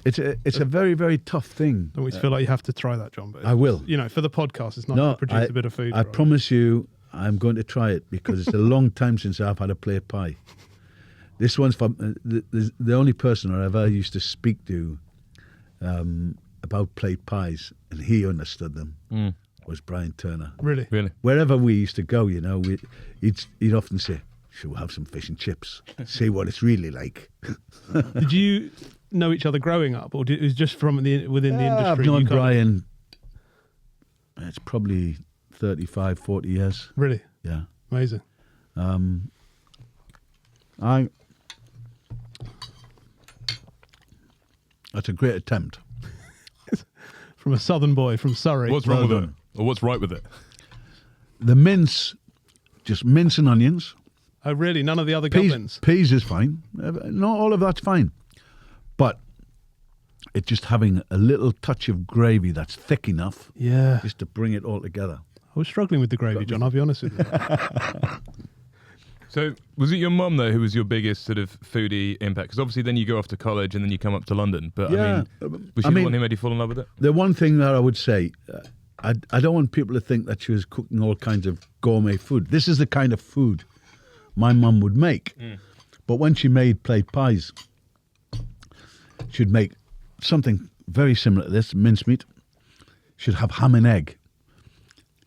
[SPEAKER 2] It's a very, very tough thing.
[SPEAKER 3] I always feel like you have to try that, John. But
[SPEAKER 2] I will.
[SPEAKER 3] For the podcast, it's not to produce a bit of food.
[SPEAKER 2] I promise you, I'm going to try it because it's a long time since I've had a plate pie. This one's from the only person I ever used to speak to about plate pies, and he understood them, was Brian Turner.
[SPEAKER 3] Really?
[SPEAKER 2] Wherever we used to go, he'd often say, "Should we have some fish and chips? See what it's really like."
[SPEAKER 3] Did you know each other growing up, or it was just from within the industry?
[SPEAKER 2] I've known Brian. It's probably 35, 40 years.
[SPEAKER 3] Really?
[SPEAKER 2] Yeah.
[SPEAKER 3] Amazing.
[SPEAKER 2] That's a great attempt.
[SPEAKER 3] From a southern boy from Surrey.
[SPEAKER 1] What's wrong
[SPEAKER 2] Well
[SPEAKER 1] with it?
[SPEAKER 2] done.
[SPEAKER 1] Or what's right with it?
[SPEAKER 2] The mince, just mince and onions.
[SPEAKER 3] Oh, really? None of the other goblins?
[SPEAKER 2] Peas is fine. Not all of that's fine. But it's just having a little touch of gravy that's thick enough
[SPEAKER 3] Yeah.
[SPEAKER 2] just to bring it all together.
[SPEAKER 3] I was struggling with the gravy, John, I'll be honest with you.
[SPEAKER 1] So, was it your mum, though, who was your biggest sort of foodie impact? Because obviously then you go off to college and then you come up to London. But,
[SPEAKER 2] Yeah,
[SPEAKER 1] was she the one who made you fall in love with it?
[SPEAKER 2] The one thing that I would say, I don't want people to think that she was cooking all kinds of gourmet food. This is the kind of food my mum would make. But when she made plate pies, she'd make something very similar to this, mincemeat. She'd have ham and egg.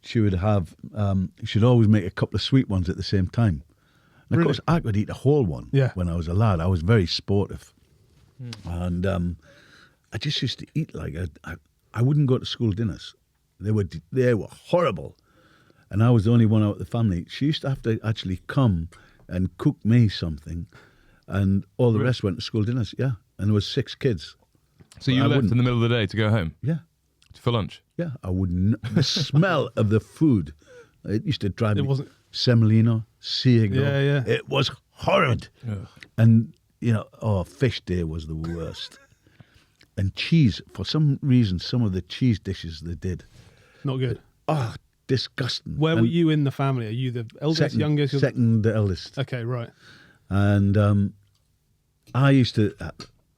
[SPEAKER 2] She would have, she'd always make a couple of sweet ones at the same time. And of
[SPEAKER 3] Really?
[SPEAKER 2] course, I could eat a whole one when I was a lad. I was very sportive. And I just used to eat like, I wouldn't go to school dinners. They were horrible. And I was the only one out of the family. She used to have to actually come and cook me something. And all the rest went to school dinners, yeah. And there was 6 kids.
[SPEAKER 1] So you left in the middle of the day to go home?
[SPEAKER 2] Yeah.
[SPEAKER 1] For lunch?
[SPEAKER 2] Yeah, I wouldn't. The smell of the food, it used to drive me.
[SPEAKER 3] It wasn't...
[SPEAKER 2] Semolina, Seagull.
[SPEAKER 3] Yeah.
[SPEAKER 2] It was horrid.
[SPEAKER 1] Ugh.
[SPEAKER 2] And, fish day was the worst. And cheese, for some reason, some of the cheese dishes they did.
[SPEAKER 3] Not good.
[SPEAKER 2] Oh, disgusting.
[SPEAKER 3] Where were you in the family? Are you the eldest, youngest?
[SPEAKER 2] Second eldest.
[SPEAKER 3] Okay, right.
[SPEAKER 2] And I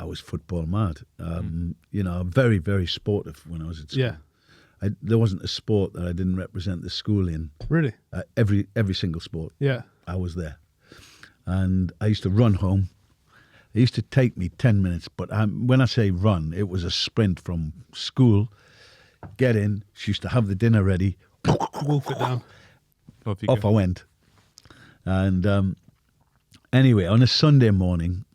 [SPEAKER 2] was football mad. Very, very sportive when I was at school.
[SPEAKER 3] Yeah.
[SPEAKER 2] There wasn't a sport that I didn't represent the school in.
[SPEAKER 3] Really?
[SPEAKER 2] Every single sport.
[SPEAKER 3] Yeah.
[SPEAKER 2] I was there. And I used to run home. It used to take me 10 minutes, but when I say run, it was a sprint from school, get in, she used to have the dinner ready,
[SPEAKER 3] Wolf it down.
[SPEAKER 2] off I went. And anyway, on a Sunday morning,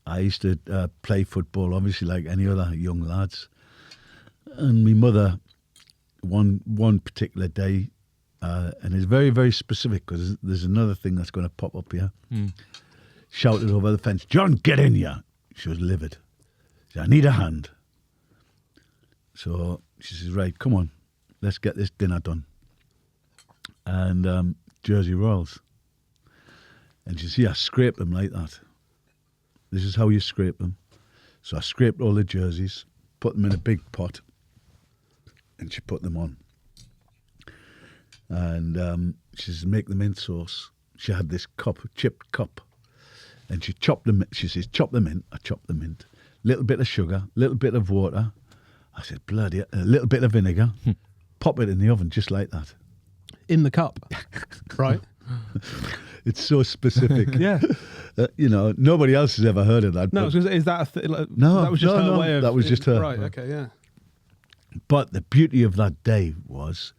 [SPEAKER 2] I used to play football, obviously like any other young lads. And my mother, one particular day, and it's very, very specific because there's another thing that's going to pop up here, shouted over the fence, "John, get in here." She was livid. She said, "I need a hand." So she says, "Right, come on, let's get this dinner done." And Jersey rolls. And she says, "Yeah, scrape them like that." This is how you scrape them. So I scraped all the jerseys, put them in a big pot, and she put them on. And she says, make the mint sauce. She had this cup, chipped cup, and she chopped them. She says, chop the mint. I chopped the mint. Little bit of sugar, little bit of water. I said, bloody, a little bit of vinegar. Pop it in the oven just like that.
[SPEAKER 3] In the cup, right?
[SPEAKER 2] It's so specific.
[SPEAKER 3] Yeah.
[SPEAKER 2] You know, nobody else has ever heard of that.
[SPEAKER 3] No,
[SPEAKER 2] but-
[SPEAKER 3] is that a thing? Like,
[SPEAKER 2] No,
[SPEAKER 3] that was just
[SPEAKER 2] no,
[SPEAKER 3] her way of.
[SPEAKER 2] that was just her.
[SPEAKER 3] Right. Okay. Yeah.
[SPEAKER 2] But the beauty of that day was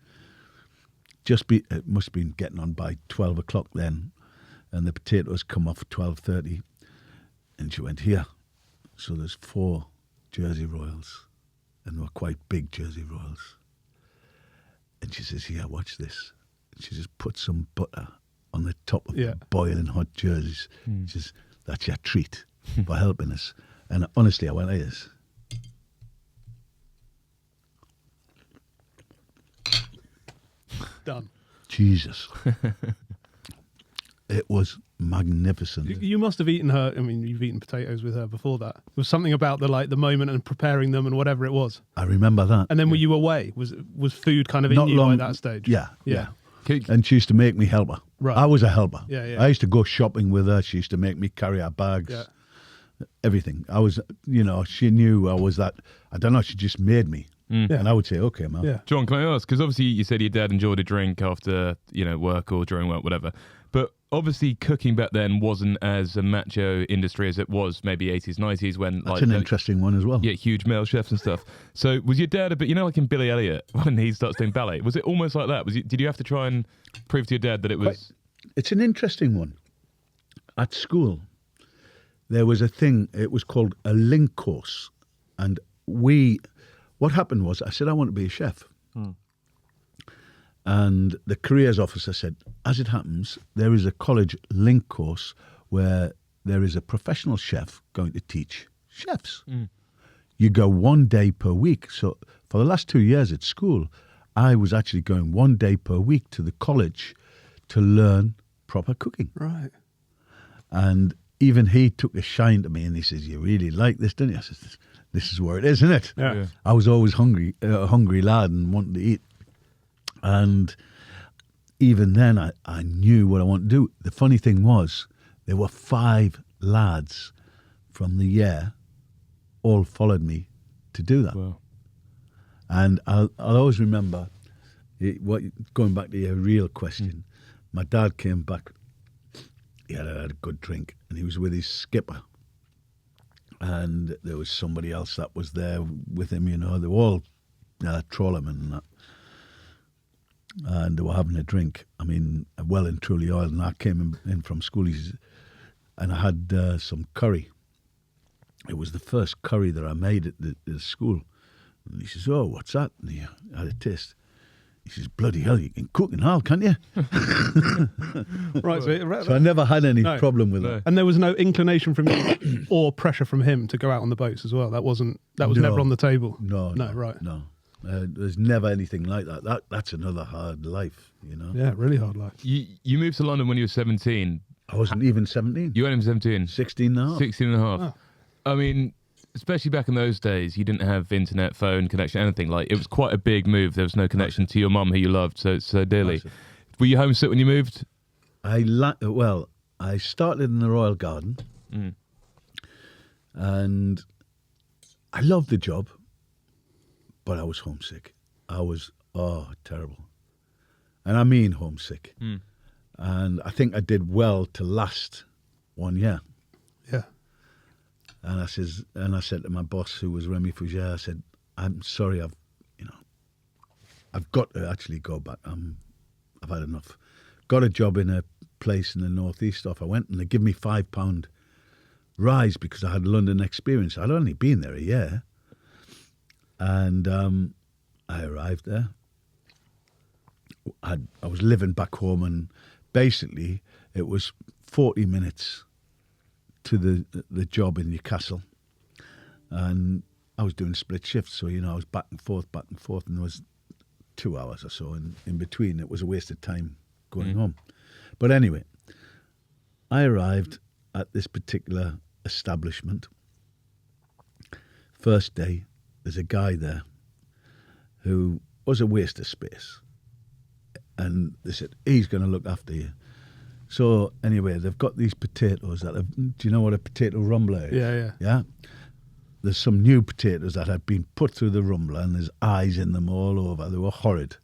[SPEAKER 2] it must have been getting on by 12 o'clock then, and the potatoes come off at 12:30, and she went, here. So there's 4 Jersey Royals, and they were quite big Jersey Royals. And she says, here, watch this. And she just put some butter on the top of boiling hot jerseys. She says, that's your treat for helping us. And honestly, I went like this.
[SPEAKER 3] Done.
[SPEAKER 2] Jesus. It was magnificent.
[SPEAKER 3] You must have eaten her. I mean, you've eaten potatoes with her before that. There was something about the moment and preparing them and whatever it was.
[SPEAKER 2] I remember that.
[SPEAKER 3] And then were you away? Was food kind of in
[SPEAKER 2] Not
[SPEAKER 3] you
[SPEAKER 2] long,
[SPEAKER 3] by that stage?
[SPEAKER 2] Yeah.
[SPEAKER 1] Okay.
[SPEAKER 2] And she used to make me help her.
[SPEAKER 3] Right.
[SPEAKER 2] I was a helper.
[SPEAKER 3] Yeah.
[SPEAKER 2] I used to go shopping with her. She used to make me carry her bags.
[SPEAKER 3] Yeah.
[SPEAKER 2] Everything. I was, she knew I was that. I don't know. She just made me.
[SPEAKER 3] Yeah.
[SPEAKER 2] And I would say, okay, Mum.
[SPEAKER 3] Yeah.
[SPEAKER 1] John, can I ask? Because obviously you said your dad enjoyed a drink after, work or during work, whatever. But obviously cooking back then wasn't as a macho industry as it was maybe 80s, 90s when
[SPEAKER 2] That's an interesting one as well.
[SPEAKER 1] Yeah, huge male chefs and stuff. So was your dad a bit, like in Billy Elliot when he starts doing ballet? Was it almost like that? Did you have to try and prove to your dad that it was?
[SPEAKER 2] It's an interesting one. At school, there was a thing, it was called a link course. And what happened was, I said, I want to be a chef. And the careers officer said, as it happens, there is a college link course where there is a professional chef going to teach chefs. You go 1 day per week. So for the last 2 years at school, I was actually going 1 day per week to the college to learn proper cooking.
[SPEAKER 3] Right.
[SPEAKER 2] And even he took a shine to me and he says, you really like this, don't you? I said, this is where it is, isn't it?
[SPEAKER 3] Yeah.
[SPEAKER 2] I was always hungry, a hungry lad and wanting to eat. And even then, I knew what I wanted to do. The funny thing was, there were 5 lads from the year all followed me to do that.
[SPEAKER 1] Wow.
[SPEAKER 2] And I'll always remember, going back to your real question, my dad came back, he had a good drink, and he was with his skipper. And there was somebody else that was there with him, they were all trawlermen and that. And they were having a drink. I mean, well and truly oiled. And I came in from school, and I had some curry. It was the first curry that I made at the school. And he says, oh, what's that? And he had a taste. He says, bloody hell, you can cook and all, can't you?
[SPEAKER 3] Right.
[SPEAKER 2] So I never had any problem with that.
[SPEAKER 3] And there was no inclination from you or pressure from him to go out on the boats as well. That was never on the table.
[SPEAKER 2] No.
[SPEAKER 3] Right.
[SPEAKER 2] No. There's never anything like that. That's another hard life,
[SPEAKER 3] Yeah, really hard life.
[SPEAKER 1] You moved to London when you were 17.
[SPEAKER 2] I wasn't even 17.
[SPEAKER 1] You weren't even 17.
[SPEAKER 2] 16 and a half.
[SPEAKER 1] 16 and a half.
[SPEAKER 3] Oh.
[SPEAKER 1] I mean, especially back in those days, you didn't have internet, phone connection, anything. Like, it was quite a big move. There was no connection to your mum, who you loved so dearly.
[SPEAKER 2] Massive.
[SPEAKER 1] Were you homesick when you moved?
[SPEAKER 2] I started in the Royal Garden, and I loved the job, but I was homesick. I was, terrible. And I mean homesick. And I think I did well to last 1 year.
[SPEAKER 3] Yeah.
[SPEAKER 2] And I said to my boss, who was Remy Fougere, I said, I'm sorry, I've got to actually go back. I've had enough. Got a job in a place in the northeast off. I went and they give me £5 rise because I had London experience. I'd only been there a year. And I arrived there. I was living back home, and basically it was 40 minutes to the job in Newcastle. And I was doing split shifts, so, I was back and forth, and there was 2 hours or so in between. It was a waste of time going home. But anyway, I arrived at this particular establishment. First day, there's a guy there who was a waste of space. And they said, he's going to look after you. So anyway, they've got these potatoes that have, do you know what a potato rumbler is?
[SPEAKER 3] Yeah.
[SPEAKER 2] Yeah? There's some new potatoes that had been put through the rumbler and there's eyes in them all over. They were horrid.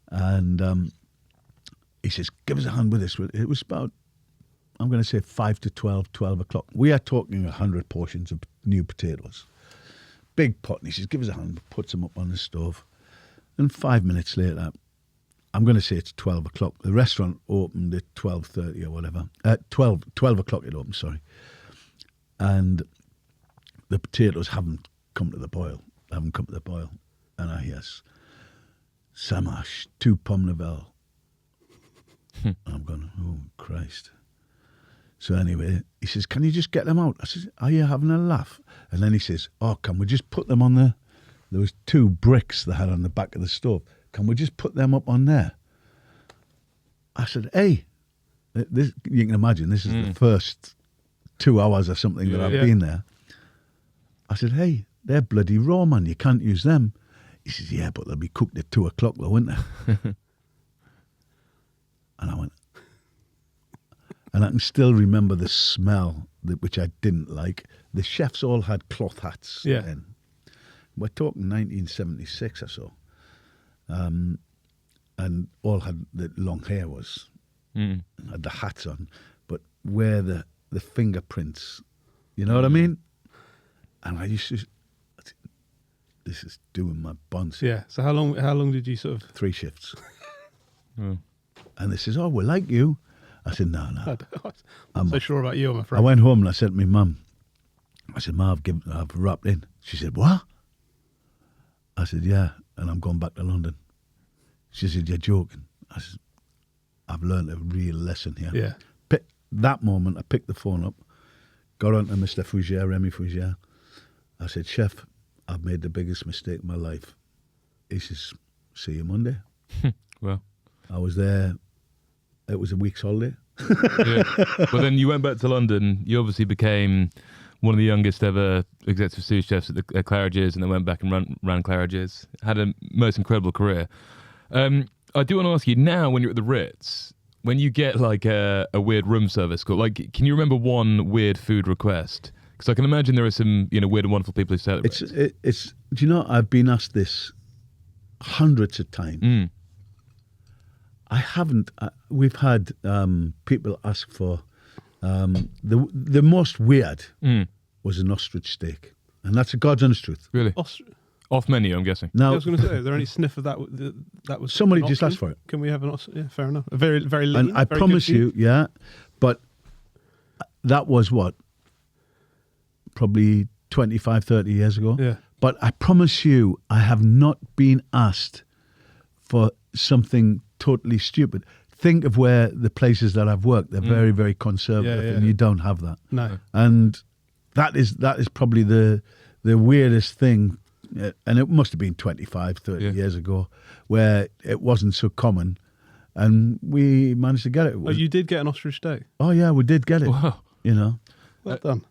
[SPEAKER 2] And he says, give us a hand with this. It was about, I'm going to say 5 to 12 o'clock. We are talking 100 portions of new potatoes. Big pot. And he says, give us a hand. Puts them up on the stove. And 5 minutes later, I'm going to say it's 12 o'clock. The restaurant opened at 12:30 or whatever. At 12 o'clock it opened, sorry. And the potatoes haven't come to the boil. And I hear, Samash, 2 pommes nouvelles. I'm going, oh, Christ. So anyway, he says, can you just get them out? I says, are you having a laugh? And then he says, oh, can we just put them on there was 2 bricks they had on the back of the stove. Can we just put them up on there? I said, hey, this, you can imagine, this is the first 2 hours or something that I've been there. I said, hey, they're bloody raw, man. You can't use them. He says, yeah, but they'll be cooked at 2 o'clock though, won't they? And I went, and I can still remember the smell, which I didn't like. The chefs all had cloth hats then. We're talking 1976 or so. And all had the long hair had the hats on, but where the fingerprints, you know what I mean? And I used to, this is doing my buns.
[SPEAKER 3] Yeah. So how long did you sort of
[SPEAKER 2] 3 shifts? And they says, oh, we like you. I said, no.
[SPEAKER 3] I'm not so sure about you, I'm afraid.
[SPEAKER 2] I went home and I said to my mum, I said, Ma, I've wrapped in. She said, what? I said, yeah, and I'm going back to London. She said, you're joking. I said, I've learned a real lesson here.
[SPEAKER 3] Yeah.
[SPEAKER 2] That moment, I picked the phone up, got on to Mr. Fougere, Remy Fougere. I said, Chef, I've made the biggest mistake of my life. He says, see you Monday.
[SPEAKER 1] Well,
[SPEAKER 2] I was there. It was a week's holiday.
[SPEAKER 1] yeah. Well, then you went back to London. You obviously became one of the youngest ever executive sous chefs at Claridge's, and then went back and ran Claridge's. Had a most incredible career. I do want to ask you now, when you're at the Ritz, when you get like a weird room service call, like, can you remember one weird food request? Because I can imagine there are some, weird and wonderful people who say it.
[SPEAKER 2] It's. Do you know? I've been asked this hundreds of times. I haven't. We've had people ask for the most weird was an ostrich steak, and that's a God's honest truth.
[SPEAKER 1] Really? Off menu, I'm guessing.
[SPEAKER 2] Now,
[SPEAKER 3] I was going to say, is there any sniff of that? That was
[SPEAKER 2] somebody just asked for it.
[SPEAKER 3] Can we have an ostrich? Yeah, fair enough. A very, very lean.
[SPEAKER 2] And I promise you, but that was what, probably 25, 30 years ago.
[SPEAKER 3] Yeah.
[SPEAKER 2] But I promise you, I have not been asked for something totally stupid. Think of where the places that I've worked, they're very, very conservative, and you don't have that.
[SPEAKER 3] No.
[SPEAKER 2] And that is probably the weirdest thing, and it must have been 25, 30 years ago, where it wasn't so common, and we managed to get it.
[SPEAKER 3] Oh, you did get an ostrich steak?
[SPEAKER 2] Oh, yeah, we did get it.
[SPEAKER 1] Wow.
[SPEAKER 3] Well done.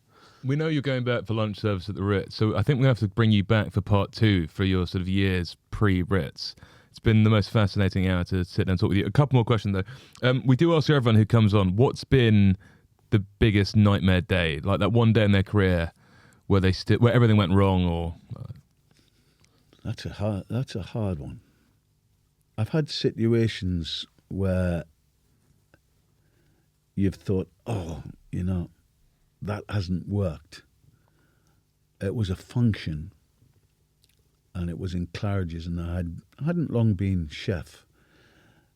[SPEAKER 1] We know you're going back for lunch service at the Ritz, so I think we have to bring you back for part 2 for your sort of years pre-Ritz. It's been the most fascinating hour to sit and talk with you. A couple more questions, though. We do ask everyone who comes on, what's been the biggest nightmare day? Like that one day in their career where where everything went wrong, or...
[SPEAKER 2] That's a hard one. I've had situations where you've thought, oh, that hasn't worked. It was a function, and it was in Claridge's, and I hadn't long been chef,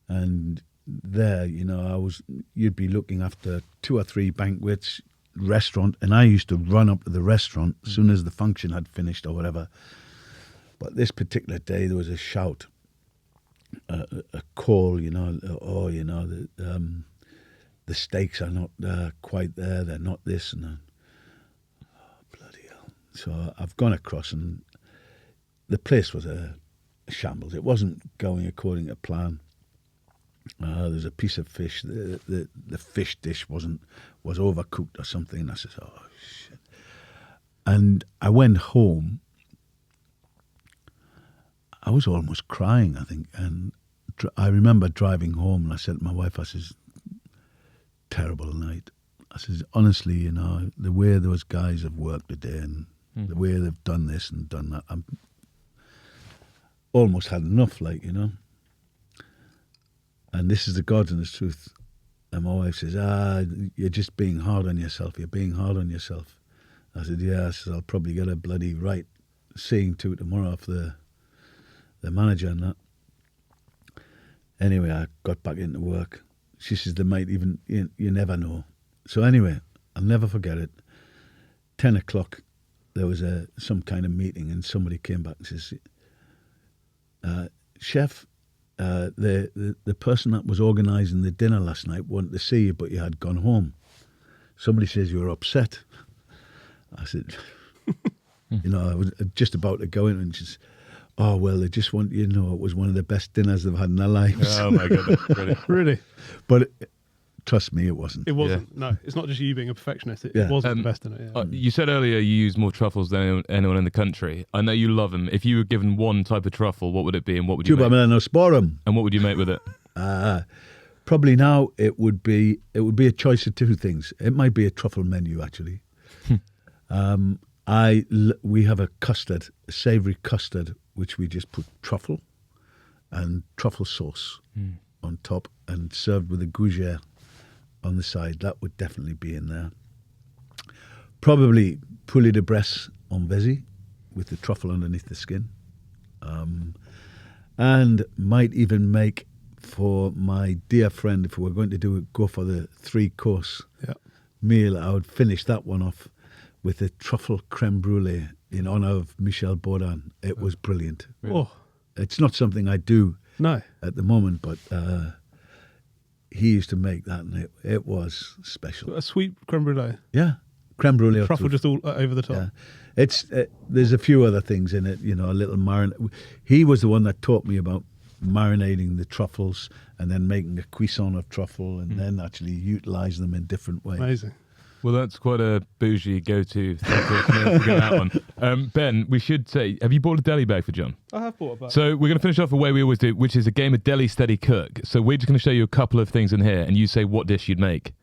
[SPEAKER 2] and there, you'd be looking after 2 or 3 banquets, restaurant, and I used to run up to the restaurant as soon as the function had finished or whatever. But this particular day, there was a shout, a call, the steaks are not quite there, they're not this and that. Oh, bloody hell. So I've gone across, and the place was a shambles. It wasn't going according to plan. There's a piece of fish. The fish dish was overcooked or something. And I said, oh shit. And I went home. I was almost crying, I think. And I remember driving home, and I said to my wife, I says, terrible night. I says, honestly, you know, the way those guys have worked today and the way they've done this and done that, I'm almost had enough, like, you know. And this is the God's honest truth. And my wife says, you're just being hard on yourself. You're being hard on yourself. I said, yeah. I said, I'll probably get a bloody right seeing to tomorrow off the manager and that. Anyway, I got back into work. She says, they might even, you never know. So anyway, I'll never forget it. 10 o'clock, there was some kind of meeting, and somebody came back and says, Chef, the person that was organising the dinner last night wanted to see you, but you had gone home. Somebody says you were upset. I said, you know, I was just about to go in, and she says, oh, well, they just want you to know it was one of the best dinners they've had in their lives.
[SPEAKER 1] Oh, my goodness. Really?
[SPEAKER 3] Really?
[SPEAKER 2] But trust me, it wasn't.
[SPEAKER 3] It wasn't. No, it's not just you being a perfectionist. It
[SPEAKER 2] Yeah.
[SPEAKER 3] wasn't the best in it. Yeah.
[SPEAKER 1] You said earlier you use more truffles than anyone in the country. I know you love them. If you were given one type of truffle, what would it be, and what would you
[SPEAKER 2] Cuba
[SPEAKER 1] make?
[SPEAKER 2] Melanosporum.
[SPEAKER 1] And what would you make with it?
[SPEAKER 2] Probably now it would be a choice of two things. It might be a truffle menu, actually. We have a savoury custard, which we just put truffle and truffle sauce on top and served with a gougere on the side. That would definitely be in there. Probably poulet de Bresse en vesi with the truffle underneath the skin. And might even make, for my dear friend, if we were going to go for the 3-course meal, I would finish that one off with a truffle creme brulee in honour of Michel Baudin. It was brilliant.
[SPEAKER 1] Really?
[SPEAKER 3] Oh,
[SPEAKER 2] It's not something I do
[SPEAKER 3] no.
[SPEAKER 2] at the moment, but he used to make that, and it was special.
[SPEAKER 3] A sweet creme brulee.
[SPEAKER 2] Yeah, creme brulee. or
[SPEAKER 3] Truffle
[SPEAKER 2] truffle.
[SPEAKER 3] just all over the top.
[SPEAKER 2] Yeah. It's there's a few other things in it, you know, a little marinade. He was the one that taught me about marinating the truffles and then making a cuisine of truffle and then actually utilise them in different ways.
[SPEAKER 3] Amazing.
[SPEAKER 1] Well, that's quite a bougie go-to thing to get out on. Ben, we should say, have you bought a deli bag for John?
[SPEAKER 3] I have bought a bag.
[SPEAKER 1] So we're going to finish off the way we always do, which is a game of Deli Steady Cook. So we're just going to show you a couple of things in here, and you say what dish you'd make.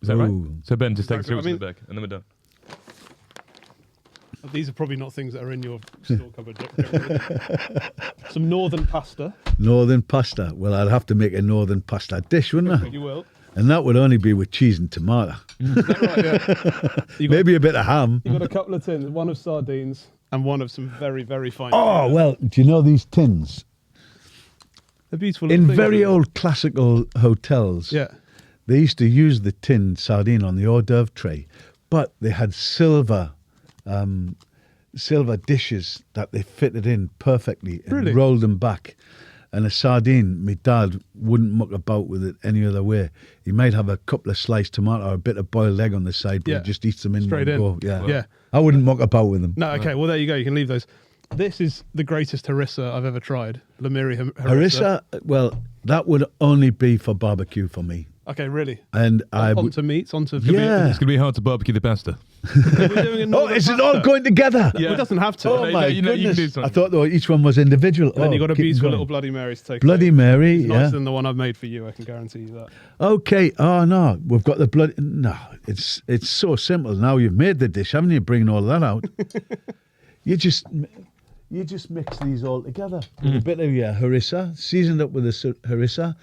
[SPEAKER 1] Is that right?
[SPEAKER 2] Ooh.
[SPEAKER 1] So Ben, just take us through what's in
[SPEAKER 3] I
[SPEAKER 1] the bag, and then we're done.
[SPEAKER 3] These are probably not things that are in your store cupboard. Some northern pasta.
[SPEAKER 2] Northern pasta. Well, I'd have to make a northern pasta dish, wouldn't I?
[SPEAKER 3] You will.
[SPEAKER 2] And that would only be with cheese and tomato.
[SPEAKER 3] Is that right? Yeah. You got,
[SPEAKER 2] Maybe a bit of ham.
[SPEAKER 3] you got a couple of tins, one of sardines and one of some very, very fine.
[SPEAKER 2] Oh, well, do you know these tins?
[SPEAKER 3] They're beautiful.
[SPEAKER 2] In
[SPEAKER 3] little things,
[SPEAKER 2] very
[SPEAKER 3] aren't
[SPEAKER 2] old classical hotels,
[SPEAKER 3] they? Yeah.
[SPEAKER 2] they used to use the tin sardine on the hors d'oeuvre tray, but they had silver dishes that they fitted in perfectly and
[SPEAKER 3] Really?
[SPEAKER 2] rolled them back. And a sardine, my dad wouldn't muck about with it any other way. He might have a couple of sliced tomato or a bit of boiled egg on the side, but
[SPEAKER 3] Yeah.
[SPEAKER 2] he just eats them in
[SPEAKER 3] Straight
[SPEAKER 2] one
[SPEAKER 3] in.
[SPEAKER 2] go. Yeah.
[SPEAKER 3] Yeah.
[SPEAKER 2] I wouldn't muck about with them.
[SPEAKER 3] No, okay. Well, there you go. You can leave those. This is the greatest harissa I've ever tried. Lemiri
[SPEAKER 2] Harissa, well, that would only be for barbecue for me.
[SPEAKER 3] Okay, really?
[SPEAKER 2] And I would.
[SPEAKER 3] Onto meats, onto...
[SPEAKER 2] Yeah.
[SPEAKER 1] It's going to be hard to barbecue the pasta.
[SPEAKER 3] We're doing a
[SPEAKER 2] Oh,
[SPEAKER 3] northern
[SPEAKER 2] is it all
[SPEAKER 3] pasta.
[SPEAKER 2] going together?
[SPEAKER 3] It doesn't have to.
[SPEAKER 2] Oh
[SPEAKER 1] No,
[SPEAKER 2] my
[SPEAKER 1] you know, you can do
[SPEAKER 2] goodness!
[SPEAKER 1] something.
[SPEAKER 2] I thought though each one was individual.
[SPEAKER 3] And then
[SPEAKER 2] Oh,
[SPEAKER 3] you've got a
[SPEAKER 2] keep
[SPEAKER 3] beautiful
[SPEAKER 2] going.
[SPEAKER 3] little Bloody Mary to take
[SPEAKER 2] Bloody
[SPEAKER 3] away.
[SPEAKER 2] Mary.
[SPEAKER 3] It's
[SPEAKER 2] Yeah.
[SPEAKER 3] nicer than the one I've made for you, I can guarantee you that.
[SPEAKER 2] Okay. Oh no, we've got the bloody. No, it's so simple. Now you've made the dish, haven't you? Bringing all that out. you just mix these all together with a bit of your harissa, seasoned up with the harissa.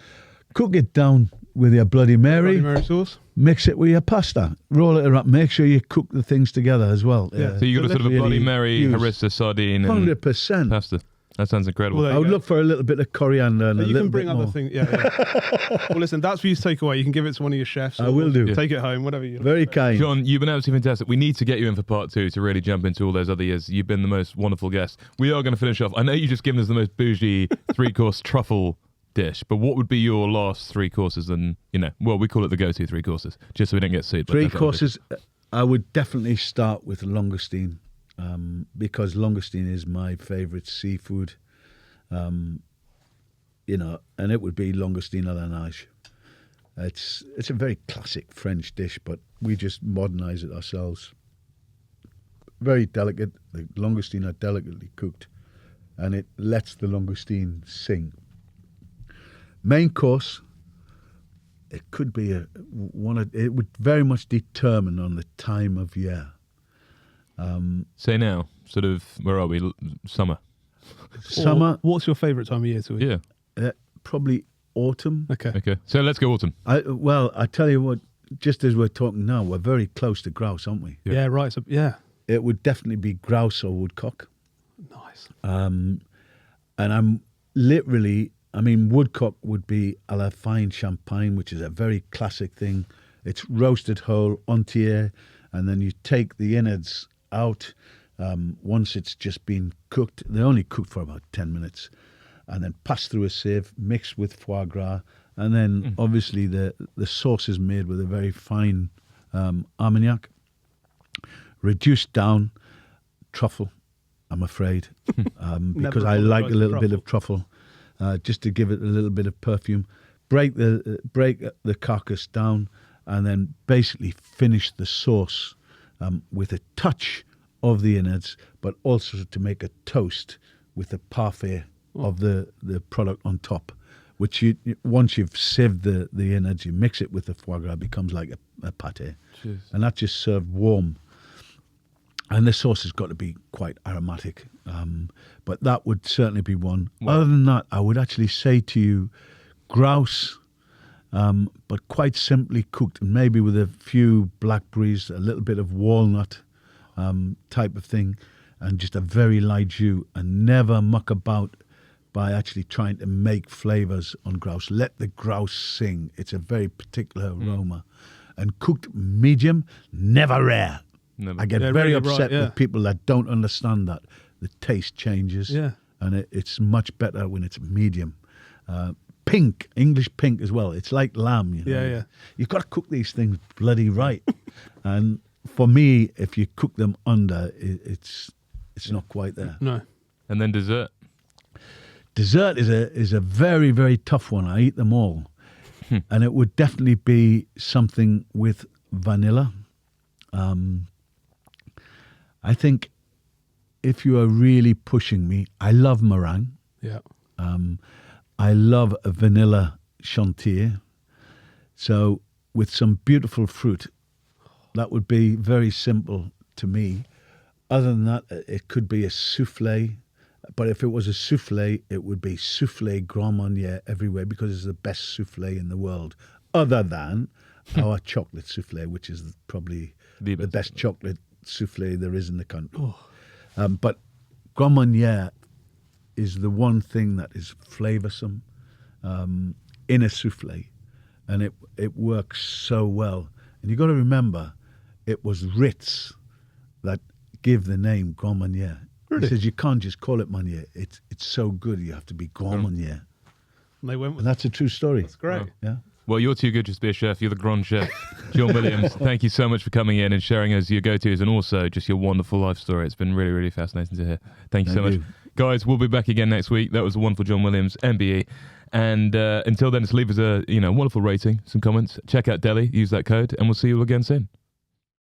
[SPEAKER 2] Cook it down with your Bloody Mary.
[SPEAKER 3] Bloody Mary sauce.
[SPEAKER 2] Mix it with your pasta. Roll it around. Make sure you cook the things together as well.
[SPEAKER 3] Yeah.
[SPEAKER 1] So you've got a sort of a
[SPEAKER 2] Really
[SPEAKER 1] Bloody Mary,
[SPEAKER 2] use.
[SPEAKER 1] harissa, sardine, and
[SPEAKER 2] 100%.
[SPEAKER 1] pasta. That sounds incredible.
[SPEAKER 3] Well,
[SPEAKER 2] I
[SPEAKER 3] there
[SPEAKER 2] would
[SPEAKER 3] you go.
[SPEAKER 2] look for a little bit of coriander and a
[SPEAKER 3] You
[SPEAKER 2] little
[SPEAKER 3] can bring
[SPEAKER 2] bit
[SPEAKER 3] other
[SPEAKER 2] more.
[SPEAKER 3] things. Yeah. Well, listen, that's for you to take away. You can give it to one of your chefs.
[SPEAKER 2] I
[SPEAKER 3] or
[SPEAKER 2] will do.
[SPEAKER 3] Take it home, whatever you
[SPEAKER 2] Very kind.
[SPEAKER 1] John, you've been absolutely fantastic. We need to get you in for part 2 to really jump into all those other years. You've been the most wonderful guest. We are going to finish off. I know you've just given us the most bougie 3-course truffle dish, but what would be your last 3 courses? And, you know, well, we call it the go-to 3 courses, just so we don't get sued. but
[SPEAKER 2] 3
[SPEAKER 1] that's what it is.
[SPEAKER 2] courses. I would definitely start with langoustine because langoustine is my favourite seafood. and it would be langoustine à la nage. It's a very classic French dish, but we just modernise it ourselves. Very delicate. The langoustine are delicately cooked, and it lets the langoustine sing. Main course, it could be it would very much determine on the time of year.
[SPEAKER 1] Say now, sort of, where are we? Summer.
[SPEAKER 2] Summer.
[SPEAKER 3] Or what's your favourite time of year to eat?
[SPEAKER 1] Yeah.
[SPEAKER 2] Probably autumn.
[SPEAKER 1] Okay. So let's go autumn.
[SPEAKER 2] I tell you what, just as we're talking now, we're very close to grouse, aren't we?
[SPEAKER 3] Yeah, right. So, yeah.
[SPEAKER 2] It would definitely be grouse or woodcock.
[SPEAKER 3] Nice.
[SPEAKER 2] And I'm literally, woodcock would be à la fine champagne, which is a very classic thing. It's roasted whole, entier, and then you take the innards out once it's just been cooked. They're only cooked for about 10 minutes. And then pass through a sieve, mixed with foie gras. And then obviously the sauce is made with a very fine Armagnac. Reduced down truffle, I'm afraid, because I like a little bit of truffle, just to give it a little bit of perfume. Break the carcass down, and then basically finish the sauce with a touch of the innards, but also to make a toast with the parfait of the product on top, which once you've sieved the innards, you mix it with the foie gras, it becomes like a pâté.
[SPEAKER 1] Cheers.
[SPEAKER 2] And that's just served warm. And the sauce has got to be quite aromatic. But that would certainly be one.
[SPEAKER 1] Wow.
[SPEAKER 2] Other than that, I would actually say to you, grouse, but quite simply cooked, and maybe with a few blackberries, a little bit of walnut type of thing, and just a very light jus, and never muck about by actually trying to make flavours on grouse. Let the grouse sing. It's a very particular aroma. And cooked medium, never rare.
[SPEAKER 1] Never.
[SPEAKER 2] I get
[SPEAKER 3] Yeah,
[SPEAKER 2] very
[SPEAKER 3] really
[SPEAKER 2] upset
[SPEAKER 3] right,
[SPEAKER 2] with people that don't understand that. The taste changes.
[SPEAKER 3] Yeah.
[SPEAKER 2] And it's much better when it's medium. Pink, English pink as well. It's like lamb, you know.
[SPEAKER 3] Yeah.
[SPEAKER 2] You've got to cook these things bloody right. And for me, if you cook them under, it's not quite there.
[SPEAKER 3] No.
[SPEAKER 1] And then dessert.
[SPEAKER 2] Dessert is a very, very tough one. I eat them all. And it would definitely be something with vanilla. I think if you are really pushing me, I love meringue.
[SPEAKER 3] Yeah.
[SPEAKER 2] I love a vanilla chantilly. So with some beautiful fruit, that would be very simple to me. Other than that, it could be a souffle. But if it was a souffle, it would be souffle Grand Marnier everywhere, because it's the best souffle in the world, other than our chocolate souffle, which is probably the best chocolate souffle there is in the country. But Grand Marnier is the one thing that is flavoursome in a souffle, and it works so well. And you've got to remember, it was Ritz that gave the name Grand Marnier.
[SPEAKER 3] Really?
[SPEAKER 2] He says you can't just call it Marnier. It's so good, you have to be Grand Marnier.
[SPEAKER 3] And they went with
[SPEAKER 2] And that's a true story.
[SPEAKER 3] That's great.
[SPEAKER 1] Wow.
[SPEAKER 2] Yeah.
[SPEAKER 1] Well, you're too good just to be a chef. You're the Grand Chef. John Williams, thank you so much for coming in and sharing us your go-tos and also just your wonderful life story. It's been really, really fascinating to hear. Thank you so much. Guys, we'll be back again next week. That was the wonderful John Williams, MBE. And until then, just leave us a wonderful rating, some comments. Check out Deli, use that code, and we'll see you all again soon.